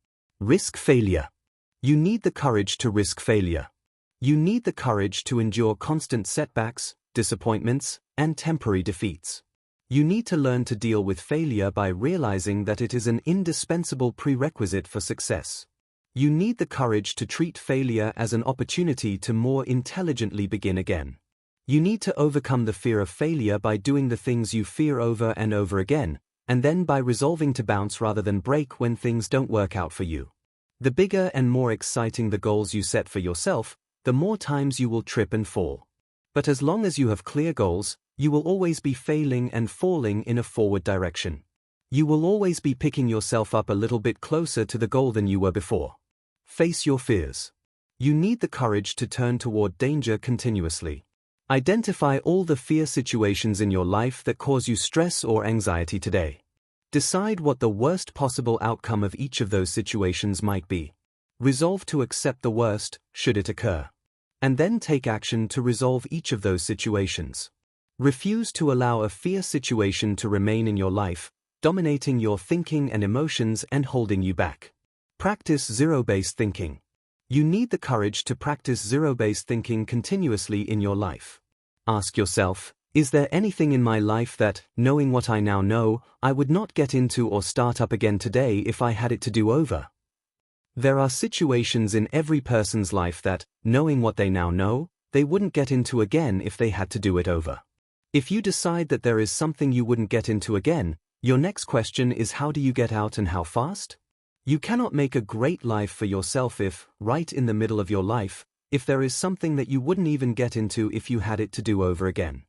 Risk failure. You need the courage to risk failure. You need the courage to endure constant setbacks, disappointments, and temporary defeats. You need to learn to deal with failure by realizing that it is an indispensable prerequisite for success. You need the courage to treat failure as an opportunity to more intelligently begin again. You need to overcome the fear of failure by doing the things you fear over and over again, and then by resolving to bounce rather than break when things don't work out for you. The bigger and more exciting the goals you set for yourself, the more times you will trip and fall. But as long as you have clear goals, you will always be failing and falling in a forward direction. You will always be picking yourself up a little bit closer to the goal than you were before. Face your fears. You need the courage to turn toward danger continuously. Identify all the fear situations in your life that cause you stress or anxiety today. Decide what the worst possible outcome of each of those situations might be. Resolve to accept the worst, should it occur. And then take action to resolve each of those situations. Refuse to allow a fear situation to remain in your life, dominating your thinking and emotions and holding you back. Practice zero-based thinking. You need the courage to practice zero-based thinking continuously in your life. Ask yourself, is there anything in my life that, knowing what I now know, I would not get into or start up again today if I had it to do over? There are situations in every person's life that, knowing what they now know, they wouldn't get into again if they had to do it over. If you decide that there is something you wouldn't get into again, your next question is, how do you get out and how fast? You cannot make a great life for yourself if, right in the middle of your life, if there is something that you wouldn't even get into if you had it to do over again.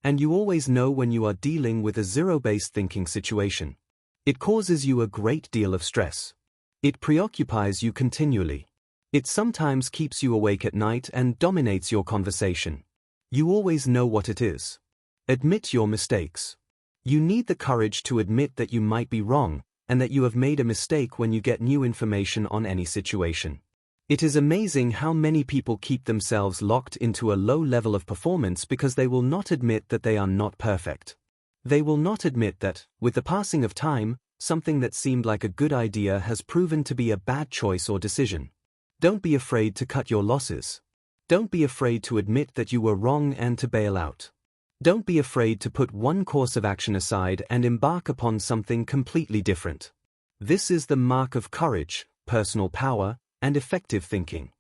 And you always know when you are dealing with a zero-based thinking situation. It causes you a great deal of stress. It preoccupies you continually. It sometimes keeps you awake at night and dominates your conversation. You always know what it is. Admit your mistakes. You need the courage to admit that you might be wrong, and that you have made a mistake when you get new information on any situation. It is amazing how many people keep themselves locked into a low level of performance because they will not admit that they are not perfect. They will not admit that, with the passing of time, something that seemed like a good idea has proven to be a bad choice or decision. Don't be afraid to cut your losses. Don't be afraid to admit that you were wrong and to bail out. Don't be afraid to put one course of action aside and embark upon something completely different. This is the mark of courage, personal power, and effective thinking.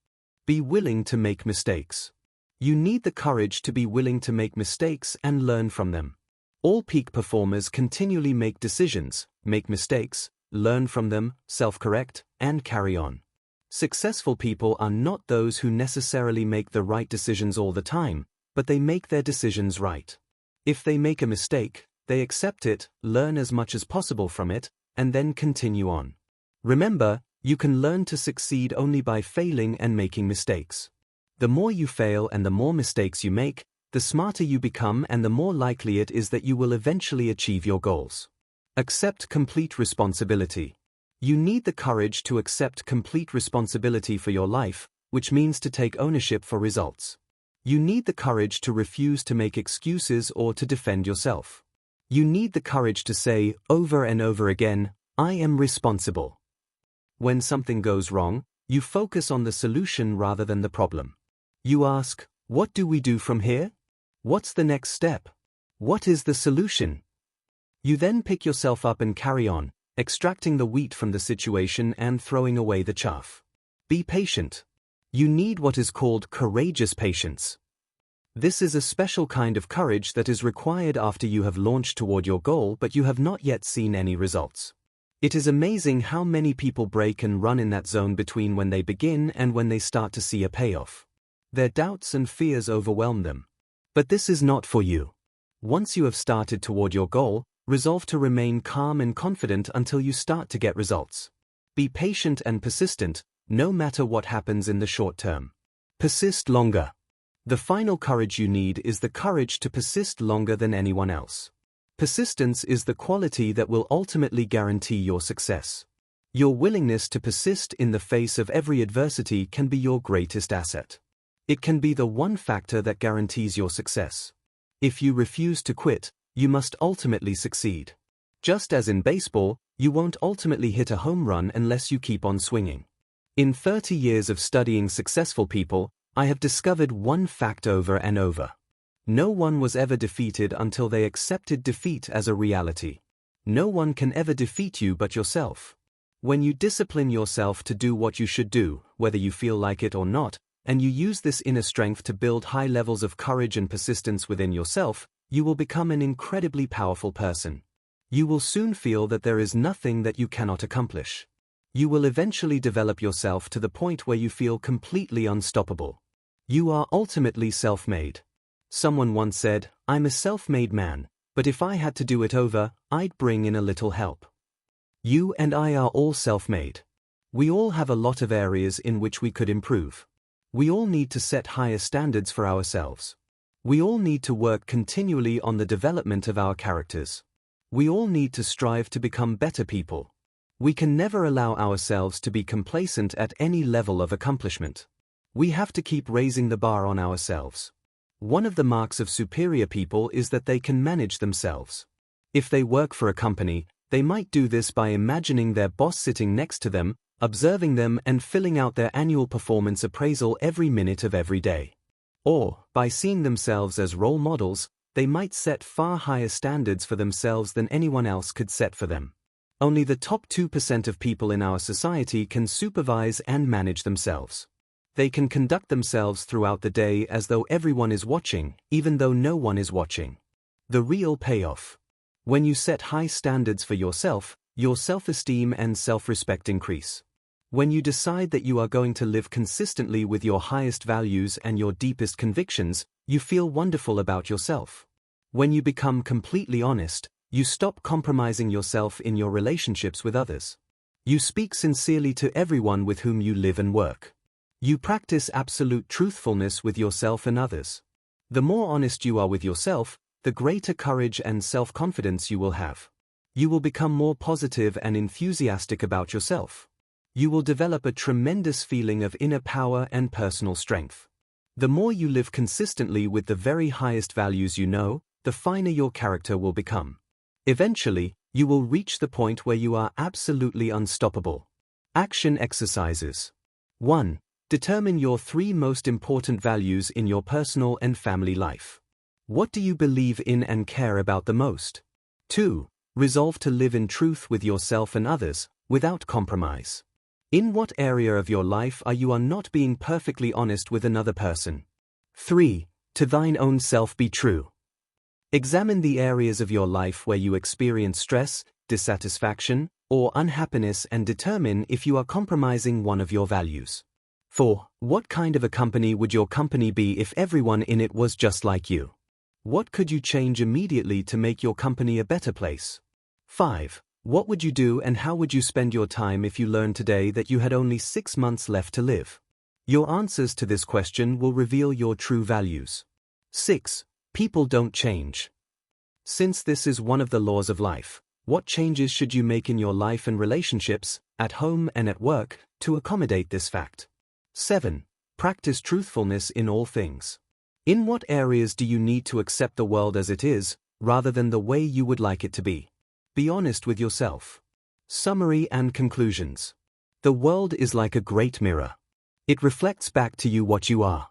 Be willing to make mistakes. You need the courage to be willing to make mistakes and learn from them. All peak performers continually make decisions, make mistakes, learn from them, self-correct, and carry on. Successful people are not those who necessarily make the right decisions all the time, but they make their decisions right. If they make a mistake, they accept it, learn as much as possible from it, and then continue on. Remember, you can learn to succeed only by failing and making mistakes. The more you fail and the more mistakes you make, the smarter you become and the more likely it is that you will eventually achieve your goals. Accept complete responsibility. You need the courage to accept complete responsibility for your life, which means to take ownership for results. You need the courage to refuse to make excuses or to defend yourself. You need the courage to say, over and over again, I am responsible. When something goes wrong, you focus on the solution rather than the problem. You ask, what do we do from here? What's the next step? What is the solution? You then pick yourself up and carry on, extracting the wheat from the situation and throwing away the chaff. Be patient. You need what is called courageous patience. This is a special kind of courage that is required after you have launched toward your goal but you have not yet seen any results. It is amazing how many people break and run in that zone between when they begin and when they start to see a payoff. Their doubts and fears overwhelm them. But this is not for you. Once you have started toward your goal, resolve to remain calm and confident until you start to get results. Be patient and persistent, no matter what happens in the short term. Persist longer. The final courage you need is the courage to persist longer than anyone else. Persistence is the quality that will ultimately guarantee your success. Your willingness to persist in the face of every adversity can be your greatest asset. It can be the one factor that guarantees your success. If you refuse to quit, you must ultimately succeed. Just as in baseball, you won't ultimately hit a home run unless you keep on swinging. In 30 years of studying successful people, I have discovered one fact over and over. No one was ever defeated until they accepted defeat as a reality. No one can ever defeat you but yourself. When you discipline yourself to do what you should do, whether you feel like it or not, and you use this inner strength to build high levels of courage and persistence within yourself, you will become an incredibly powerful person. You will soon feel that there is nothing that you cannot accomplish. You will eventually develop yourself to the point where you feel completely unstoppable. You are ultimately self-made. Someone once said, I'm a self-made man, but if I had to do it over, I'd bring in a little help. You and I are all self-made. We all have a lot of areas in which we could improve. We all need to set higher standards for ourselves. We all need to work continually on the development of our characters. We all need to strive to become better people. We can never allow ourselves to be complacent at any level of accomplishment. We have to keep raising the bar on ourselves. One of the marks of superior people is that they can manage themselves. If they work for a company, they might do this by imagining their boss sitting next to them, observing them and filling out their annual performance appraisal every minute of every day. Or, by seeing themselves as role models, they might set far higher standards for themselves than anyone else could set for them. Only the top 2% of people in our society can supervise and manage themselves. They can conduct themselves throughout the day as though everyone is watching, even though no one is watching. The real payoff. When you set high standards for yourself, your self-esteem and self-respect increase. When you decide that you are going to live consistently with your highest values and your deepest convictions, you feel wonderful about yourself. When you become completely honest, you stop compromising yourself in your relationships with others. You speak sincerely to everyone with whom you live and work. You practice absolute truthfulness with yourself and others. The more honest you are with yourself, the greater courage and self-confidence you will have. You will become more positive and enthusiastic about yourself. You will develop a tremendous feeling of inner power and personal strength. The more you live consistently with the very highest values you know, the finer your character will become. Eventually, you will reach the point where you are absolutely unstoppable. Action exercises. 1. Determine your 3 most important values in your personal and family life. What do you believe in and care about the most? 2. Resolve to live in truth with yourself and others, without compromise. In what area of your life are you not being perfectly honest with another person? 3. To thine own self be true. Examine the areas of your life where you experience stress, dissatisfaction, or unhappiness and determine if you are compromising one of your values. 4. What kind of a company would your company be if everyone in it was just like you? What could you change immediately to make your company a better place? 5. What would you do and how would you spend your time if you learned today that you had only 6 months left to live? Your answers to this question will reveal your true values. 6. People don't change. Since this is one of the laws of life, what changes should you make in your life and relationships, at home and at work, to accommodate this fact? 7. Practice truthfulness in all things. In what areas do you need to accept the world as it is, rather than the way you would like it to be? Be honest with yourself. Summary and conclusions. The world is like a great mirror. It reflects back to you what you are.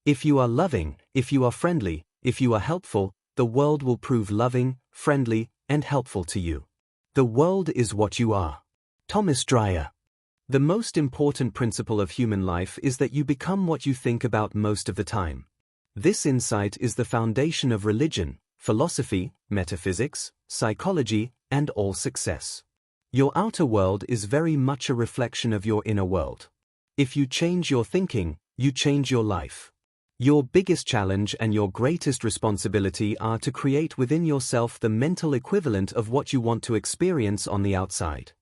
If you are loving, if you are friendly, if you are helpful, the world will prove loving, friendly, and helpful to you. The world is what you are. Thomas Dreyer. The most important principle of human life is that you become what you think about most of the time. This insight is the foundation of religion, philosophy, metaphysics, psychology, and all success. Your outer world is very much a reflection of your inner world. If you change your thinking, you change your life. Your biggest challenge and your greatest responsibility are to create within yourself the mental equivalent of what you want to experience on the outside.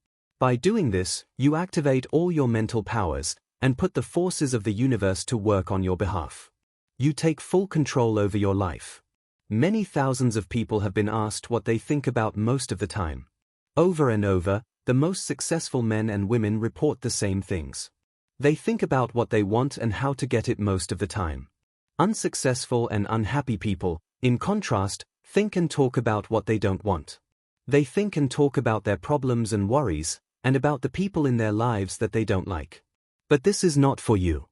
By doing this, you activate all your mental powers and put the forces of the universe to work on your behalf. You take full control over your life. Many thousands of people have been asked what they think about most of the time. Over and over, the most successful men and women report the same things. They think about what they want and how to get it most of the time. Unsuccessful and unhappy people, in contrast, think and talk about what they don't want. They think and talk about their problems and worries, and about the people in their lives that they don't like. But this is not for you.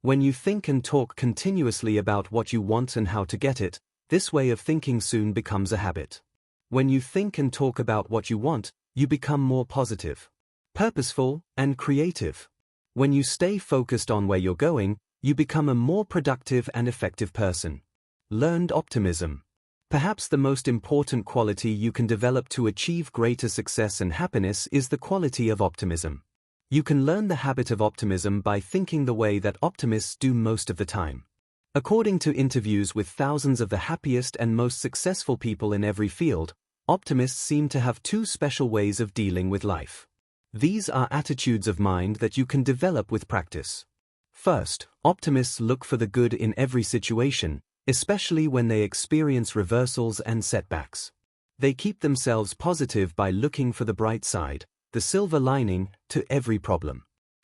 When you think and talk continuously about what you want and how to get it, this way of thinking soon becomes a habit. When you think and talk about what you want, you become more positive, purposeful, and creative. When you stay focused on where you're going, you become a more productive and effective person. Learned optimism. Perhaps the most important quality you can develop to achieve greater success and happiness is the quality of optimism. You can learn the habit of optimism by thinking the way that optimists do most of the time. According to interviews with thousands of the happiest and most successful people in every field, optimists seem to have two special ways of dealing with life. These are attitudes of mind that you can develop with practice. First, optimists look for the good in every situation, especially when they experience reversals and setbacks. They keep themselves positive by looking for the bright side, the silver lining, to every problem.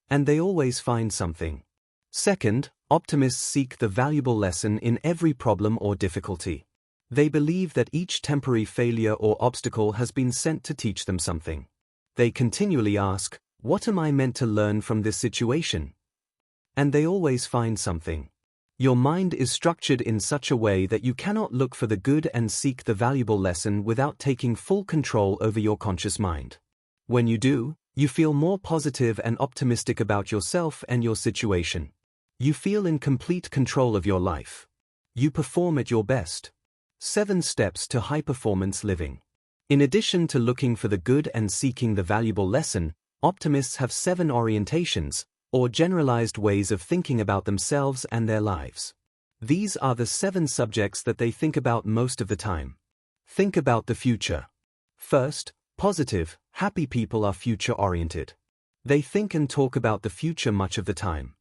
And they always find something. Second, optimists seek the valuable lesson in every problem or difficulty. They believe that each temporary failure or obstacle has been sent to teach them something. They continually ask, "What am I meant to learn from this situation?" And they always find something. Your mind is structured in such a way that you cannot look for the good and seek the valuable lesson without taking full control over your conscious mind. When you do, you feel more positive and optimistic about yourself and your situation. You feel in complete control of your life. You perform at your best. 7 steps to high-performance living. In addition to looking for the good and seeking the valuable lesson, optimists have 7 orientations, or generalized ways of thinking about themselves and their lives. These are the 7 subjects that they think about most of the time. Think about the future. First, positive, happy people are future-oriented. They think and talk about the future much of the time.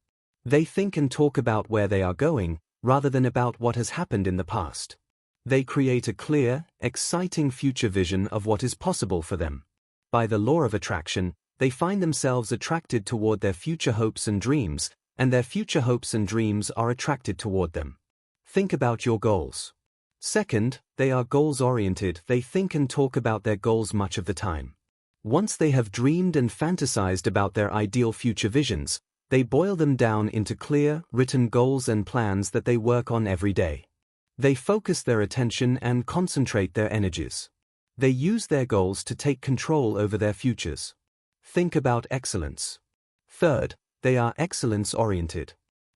They think and talk about where they are going, rather than about what has happened in the past. They create a clear, exciting future vision of what is possible for them. By the law of attraction, they find themselves attracted toward their future hopes and dreams, and their future hopes and dreams are attracted toward them. Think about your goals. Second, they are goals-oriented. They think and talk about their goals much of the time. Once they have dreamed and fantasized about their ideal future visions, they boil them down into clear, written goals and plans that they work on every day. They focus their attention and concentrate their energies. They use their goals to take control over their futures. Think about excellence. Third, they are excellence-oriented.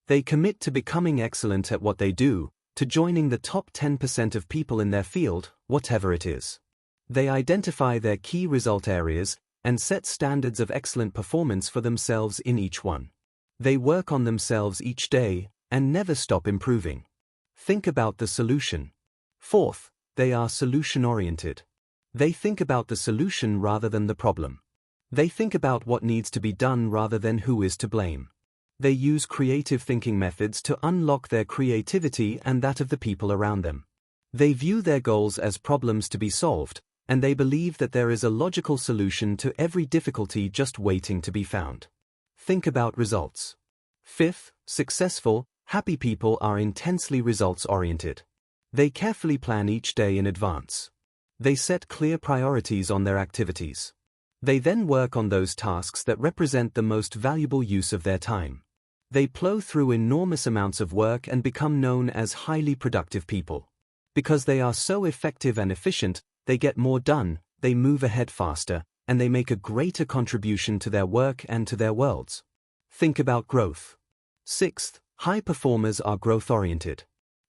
They commit to becoming excellent at what they do, to joining the top 10% of people in their field, whatever it is. They identify their key result areas and set standards of excellent performance for themselves in each one. They work on themselves each day and never stop improving. Think about the solution. Fourth, they are solution-oriented. They think about the solution rather than the problem. They think about what needs to be done rather than who is to blame. They use creative thinking methods to unlock their creativity and that of the people around them. They view their goals as problems to be solved, and they believe that there is a logical solution to every difficulty just waiting to be found. Think about results. Fifth, successful, happy people are intensely results-oriented. They carefully plan each day in advance. They set clear priorities on their activities. They then work on those tasks that represent the most valuable use of their time. They plow through enormous amounts of work and become known as highly productive people. Because they are so effective and efficient, they get more done, they move ahead faster, and they make a greater contribution to their work and to their worlds. Think about growth. Sixth, high performers are growth-oriented.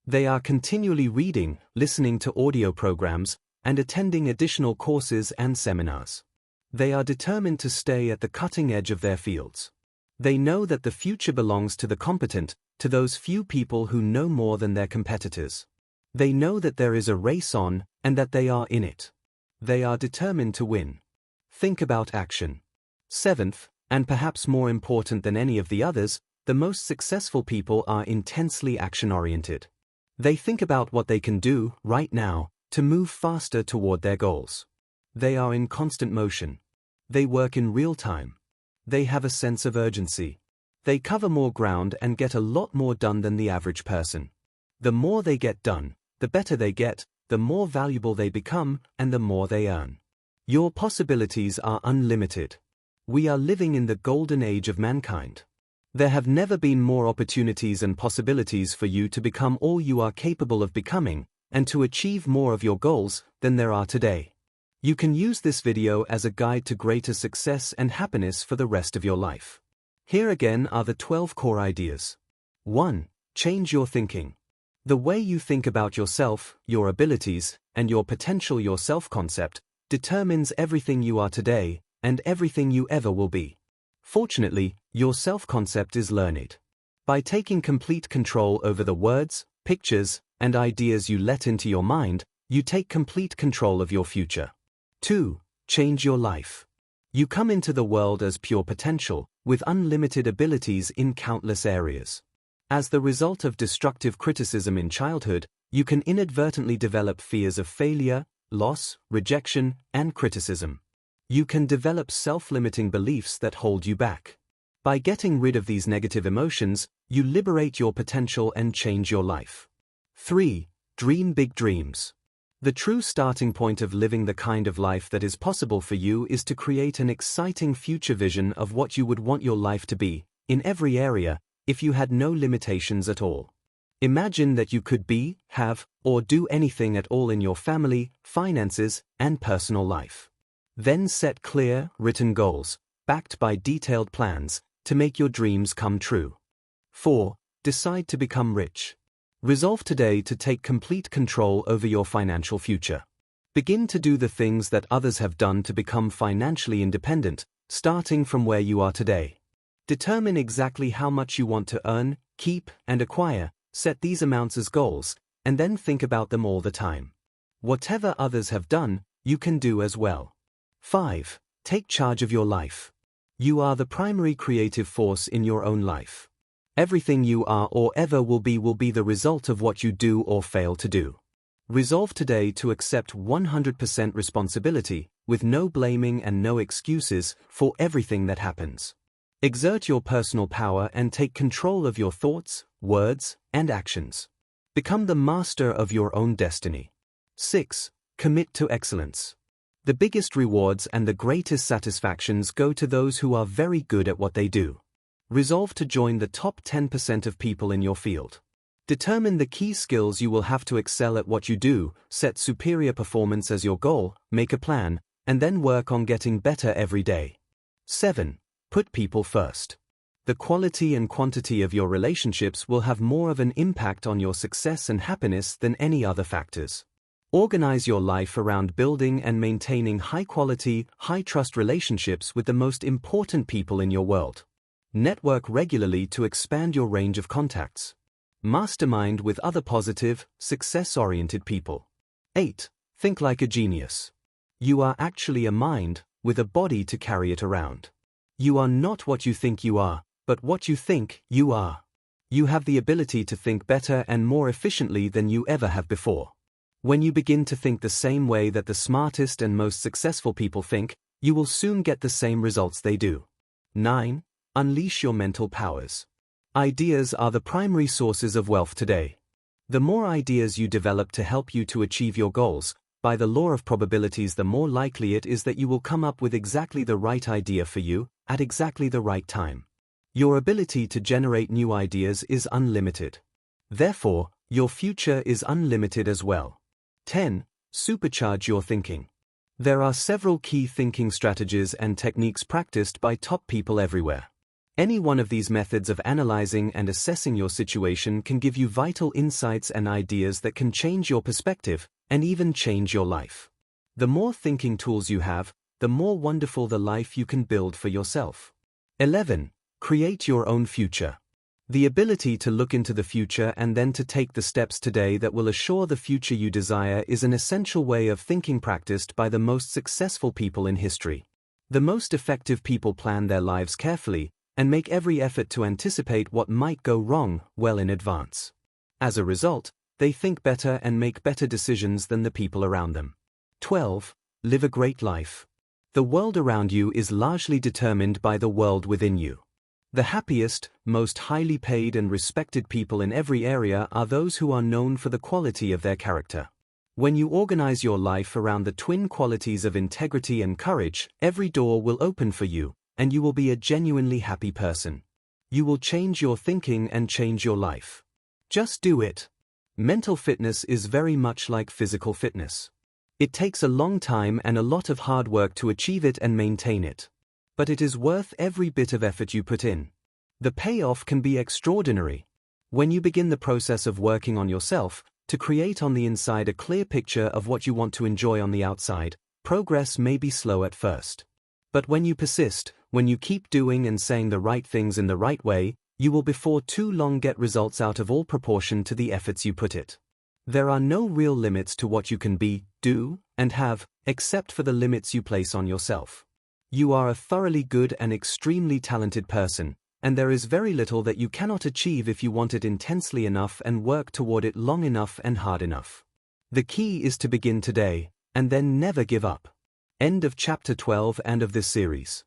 They are continually reading, listening to audio programs, and attending additional courses and seminars. They are determined to stay at the cutting edge of their fields. They know that the future belongs to the competent, to those few people who know more than their competitors. They know that there is a race on, and that they are in it. They are determined to win. Think about action. Seventh, and perhaps more important than any of the others, the most successful people are intensely action-oriented. They think about what they can do, right now, to move faster toward their goals. They are in constant motion. They work in real time. They have a sense of urgency. They cover more ground and get a lot more done than the average person. The more they get done, the better they get, the more valuable they become, and the more they earn. Your possibilities are unlimited. We are living in the golden age of mankind. There have never been more opportunities and possibilities for you to become all you are capable of becoming, and to achieve more of your goals than there are today. You can use this video as a guide to greater success and happiness for the rest of your life. Here again are the 12 core ideas. 1. Change your thinking. The way you think about yourself, your abilities, and your potential, your self-concept, determines everything you are today and everything you ever will be. Fortunately, your self-concept is learned. By taking complete control over the words, pictures, and ideas you let into your mind, you take complete control of your future. 2. Change your life. You come into the world as pure potential, with unlimited abilities in countless areas. As the result of destructive criticism in childhood, you can inadvertently develop fears of failure, loss, rejection, and criticism. You can develop self-limiting beliefs that hold you back. By getting rid of these negative emotions, you liberate your potential and change your life. 3. Dream big dreams. The true starting point of living the kind of life that is possible for you is to create an exciting future vision of what you would want your life to be, in every area, if you had no limitations at all. Imagine that you could be, have, or do anything at all in your family, finances, and personal life. Then set clear, written goals, backed by detailed plans, to make your dreams come true. 4. Decide to become rich. Resolve today to take complete control over your financial future. Begin to do the things that others have done to become financially independent, starting from where you are today. Determine exactly how much you want to earn, keep, and acquire, set these amounts as goals, and then think about them all the time. Whatever others have done, you can do as well. 5. Take charge of your life. You are the primary creative force in your own life. Everything you are or ever will be the result of what you do or fail to do. Resolve today to accept 100% responsibility, with no blaming and no excuses, for everything that happens. Exert your personal power and take control of your thoughts, words, and actions. Become the master of your own destiny. 6. Commit to excellence. The biggest rewards and the greatest satisfactions go to those who are very good at what they do. Resolve to join the top 10% of people in your field. Determine the key skills you will have to excel at what you do, set superior performance as your goal, make a plan, and then work on getting better every day. 7. Put people first. The quality and quantity of your relationships will have more of an impact on your success and happiness than any other factors. Organize your life around building and maintaining high-quality, high-trust relationships with the most important people in your world. Network regularly to expand your range of contacts. Mastermind with other positive, success-oriented people. 8. Think like a genius. You are actually a mind, with a body to carry it around. You are not what you think you are, but what you think you are. You have the ability to think better and more efficiently than you ever have before. When you begin to think the same way that the smartest and most successful people think, you will soon get the same results they do. 9. Unleash your mental powers. Ideas are the primary sources of wealth today. The more ideas you develop to help you to achieve your goals, by the law of probabilities, the more likely it is that you will come up with exactly the right idea for you, at exactly the right time. Your ability to generate new ideas is unlimited. Therefore, your future is unlimited as well. 10. Supercharge your thinking. There are several key thinking strategies and techniques practiced by top people everywhere. Any one of these methods of analyzing and assessing your situation can give you vital insights and ideas that can change your perspective, and even change your life. The more thinking tools you have, the more wonderful the life you can build for yourself. 11. Create your own future. The ability to look into the future and then to take the steps today that will assure the future you desire is an essential way of thinking practiced by the most successful people in history. The most effective people plan their lives carefully, and make every effort to anticipate what might go wrong well in advance. As a result, they think better and make better decisions than the people around them. 12. Live a great life. The world around you is largely determined by the world within you. The happiest, most highly paid and respected people in every area are those who are known for the quality of their character. When you organize your life around the twin qualities of integrity and courage, every door will open for you, and you will be a genuinely happy person. You will change your thinking and change your life. Just do it. Mental fitness is very much like physical fitness. It takes a long time and a lot of hard work to achieve it and maintain it. But it is worth every bit of effort you put in. The payoff can be extraordinary. When you begin the process of working on yourself, to create on the inside a clear picture of what you want to enjoy on the outside, progress may be slow at first. But when you persist, when you keep doing and saying the right things in the right way, you will before too long get results out of all proportion to the efforts you put it. There are no real limits to what you can be, do, and have, except for the limits you place on yourself. You are a thoroughly good and extremely talented person, and there is very little that you cannot achieve if you want it intensely enough and work toward it long enough and hard enough. The key is to begin today, and then never give up. End of chapter 12 and of this series.